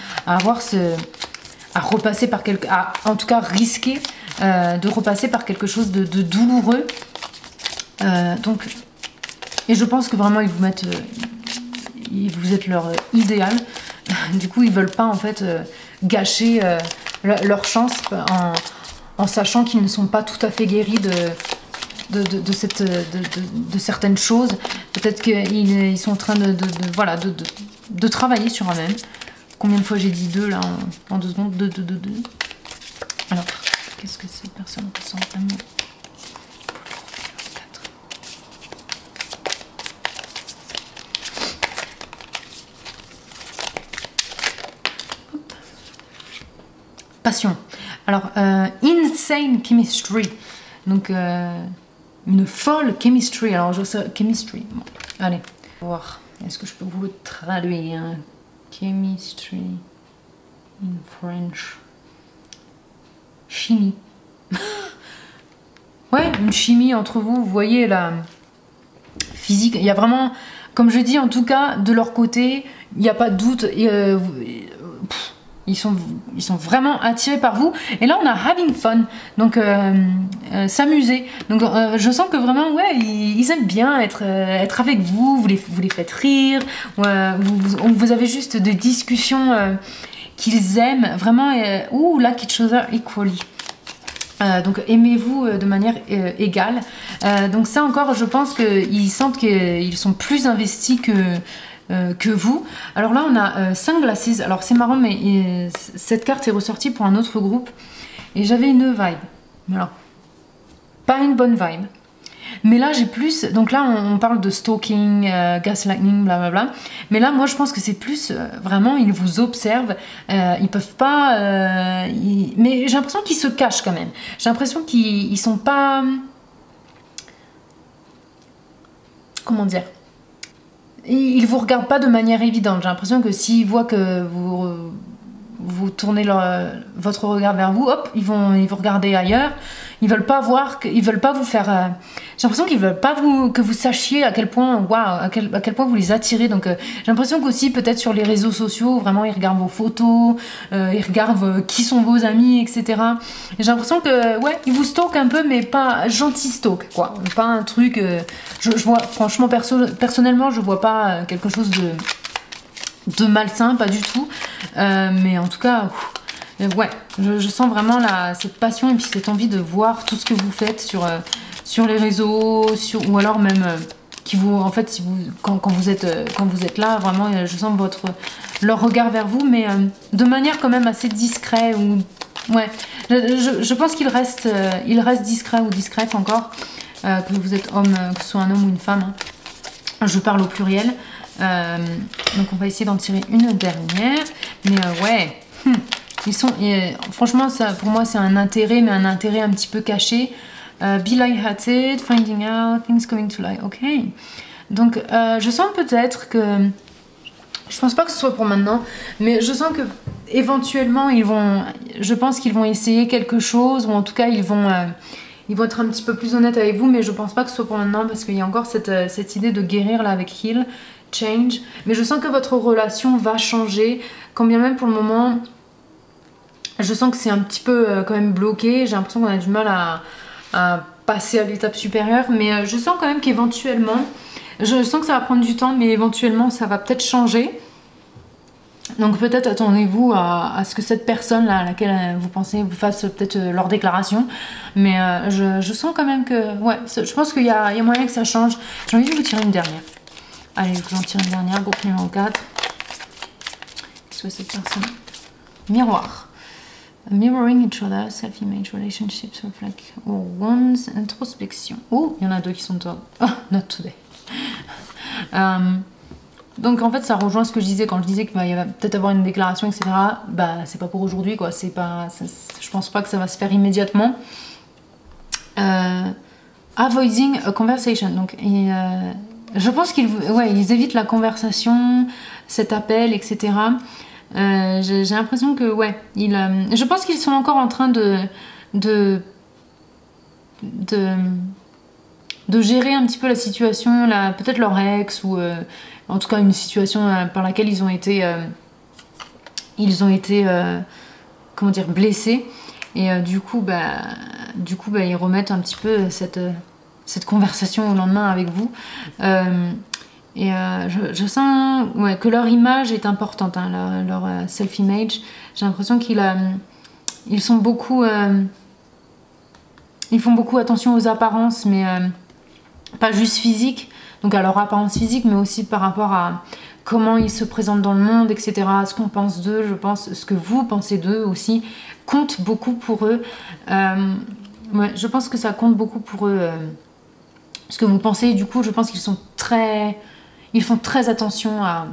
repasser par en tout cas risquer de repasser par quelque chose de douloureux. Donc, et je pense que vraiment vous êtes leur idéal. Du coup, ils veulent pas en fait gâcher leur chance en sachant qu'ils ne sont pas tout à fait guéris de certaines choses. Peut-être qu'ils sont en train de travailler sur eux-mêmes. Combien de fois j'ai dit 2 là en 2 secondes? 2. Alors, qu'est-ce que cette personne ressent vraiment? 4. Hop. Passion. Alors, insane chemistry. Donc, une folle chemistry. Alors, je sais, chemistry. Bon, allez, on va voir. Est-ce que je peux vous le traduire? Chemistry in French. Chimie. Ouais, une chimie entre vous. Vous voyez la physique. Il y a vraiment, comme je dis, en tout cas, de leur côté, il n'y a pas de doute. Ils sont vraiment attirés par vous. Et là, on a having fun. Donc, s'amuser. Donc, je sens que vraiment, ouais, ils aiment bien être avec vous. Vous les faites rire. Vous avez juste des discussions qu'ils aiment. Vraiment, ouh, like each other equally. Donc, aimez-vous de manière égale. Donc, ça encore, je pense qu'ils sentent qu'ils sont plus investis que vous. Alors là, on a Sunglasses. Alors c'est marrant, mais cette carte est ressortie pour un autre groupe. Et j'avais une vibe. Alors, pas une bonne vibe. Mais là, j'ai plus... Donc là, on parle de stalking, gaslighting, blablabla. Mais là, moi, je pense que c'est plus... vraiment, ils vous observent. Ils peuvent pas... Mais j'ai l'impression qu'ils se cachent quand même. J'ai l'impression qu'ils sont pas... Comment dire? Ils vous regardent pas de manière évidente. J'ai l'impression que s'ils voient que vous tournez votre regard vers vous, hop, ils vont regarder ailleurs. Ils veulent pas voir, ils veulent pas vous faire. J'ai l'impression qu'ils veulent pas que vous sachiez à quel point, waouh, à quel point vous les attirez. Donc j'ai l'impression qu'aussi peut-être sur les réseaux sociaux, vraiment ils regardent vos photos, ils regardent qui sont vos amis, etc. J'ai l'impression que ouais, ils vous stalkent un peu, mais pas gentil stalk, quoi. Pas un truc. Je vois, franchement, personnellement, je vois pas quelque chose de malsain, pas du tout. Mais en tout cas. Ouais, je sens vraiment cette passion et puis cette envie de voir tout ce que vous faites sur les réseaux, ou alors même qui vous, en fait, si vous, quand vous êtes là, vraiment, je sens leur regard vers vous, mais de manière quand même assez discrète ou ouais, je pense qu'il reste discret ou discrète encore, que vous êtes homme, que ce soit un homme ou une femme. Hein. Je parle au pluriel. Donc on va essayer d'en tirer une dernière. Mais ouais, ils sont, franchement, ça, pour moi, c'est un intérêt, mais un intérêt un petit peu caché. Be light-hearted, finding out, things coming to light. Ok. Donc je sens peut-être que, je pense pas que ce soit pour maintenant, mais je sens que éventuellement je pense qu'ils vont essayer quelque chose, ou en tout cas ils vont être un petit peu plus honnêtes avec vous, mais je pense pas que ce soit pour maintenant parce qu'il y a encore cette idée de guérir là avec heal, change, mais je sens que votre relation va changer, quand bien même pour le moment je sens que c'est un petit peu quand même bloqué, j'ai l'impression qu'on a du mal à passer à l'étape supérieure, mais je sens quand même qu'éventuellement, je sens que ça va prendre du temps, mais éventuellement ça va peut-être changer. Donc peut-être attendez-vous à ce que cette personne-là à laquelle vous pensez vous fasse peut-être leur déclaration. Mais je sens quand même que... Ouais, je pense qu'il y a moyen que ça change. J'ai envie de vous tirer une dernière. Allez, je vous en tire une dernière, groupe numéro 4. Soit cette personne. Miroir. Mirroring each other, self-image, relationships, reflect one's introspection. Oh, il y en a deux qui sont top. Oh, not today. Donc en fait ça rejoint ce que je disais quand je disais qu'il va peut-être avoir une déclaration, etc. Bah c'est pas pour aujourd'hui quoi, je pense pas que ça va se faire immédiatement. Avoiding a conversation, donc je pense ils évitent la conversation, cet appel, etc. J'ai l'impression que ouais, je pense qu'ils sont encore en train de gérer un petit peu la situation, peut-être leur ex ou en tout cas une situation par laquelle ils ont été comment dire, blessés, et du coup ils remettent un petit peu cette conversation au lendemain avec vous, et je sens ouais, que leur image est importante, hein, leur self-image. J'ai l'impression ils font beaucoup attention aux apparences, mais pas juste physique, donc à leur apparence physique, mais aussi par rapport à comment ils se présentent dans le monde, etc. Ce qu'on pense d'eux, je pense, ce que vous pensez d'eux aussi, compte beaucoup pour eux. Ouais, je pense que ça compte beaucoup pour eux, ce que vous pensez. Du coup, je pense qu'ils font très attention à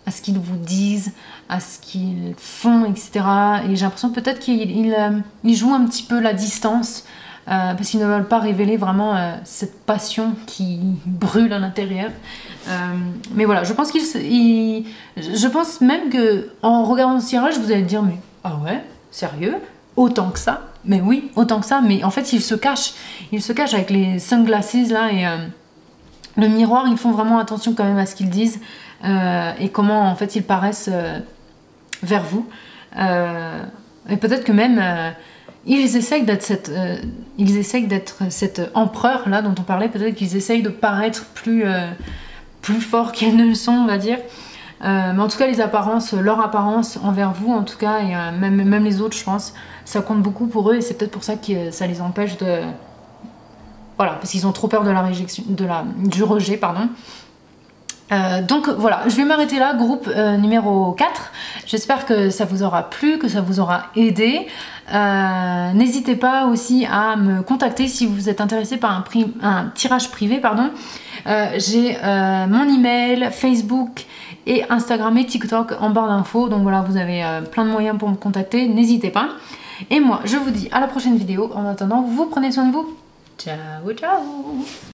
ce qu'ils vous disent, à ce qu'ils font, etc. Et j'ai l'impression peut-être qu'ils jouent un petit peu la distance, parce qu'ils ne veulent pas révéler vraiment cette passion qui brûle à l'intérieur. Mais voilà, je pense même que en regardant ce tirage, vous allez dire mais ah ouais, sérieux, autant que ça? Mais oui, autant que ça. Mais en fait, ils se cachent avec les sunglasses là, et le miroir. Ils font vraiment attention quand même à ce qu'ils disent, et comment en fait ils paraissent vers vous. Et peut-être que même ils essayent d'être cet empereur là dont on parlait. Peut-être qu'ils essayent de paraître plus forts qu'ils ne le sont, on va dire. Mais en tout cas, leur apparence envers vous, en tout cas, et même les autres, je pense, ça compte beaucoup pour eux, et c'est peut-être pour ça que ça les empêche de... Voilà, parce qu'ils ont trop peur de la réjection, du rejet, pardon. Donc voilà, je vais m'arrêter là, groupe numéro 4. J'espère que ça vous aura plu, que ça vous aura aidé. N'hésitez pas aussi à me contacter si vous êtes intéressé par un tirage privé, pardon. J'ai mon email, Facebook et Instagram et TikTok en barre d'infos. Donc voilà, vous avez plein de moyens pour me contacter, n'hésitez pas. Et moi, je vous dis à la prochaine vidéo. En attendant, vous prenez soin de vous. Ciao, ciao!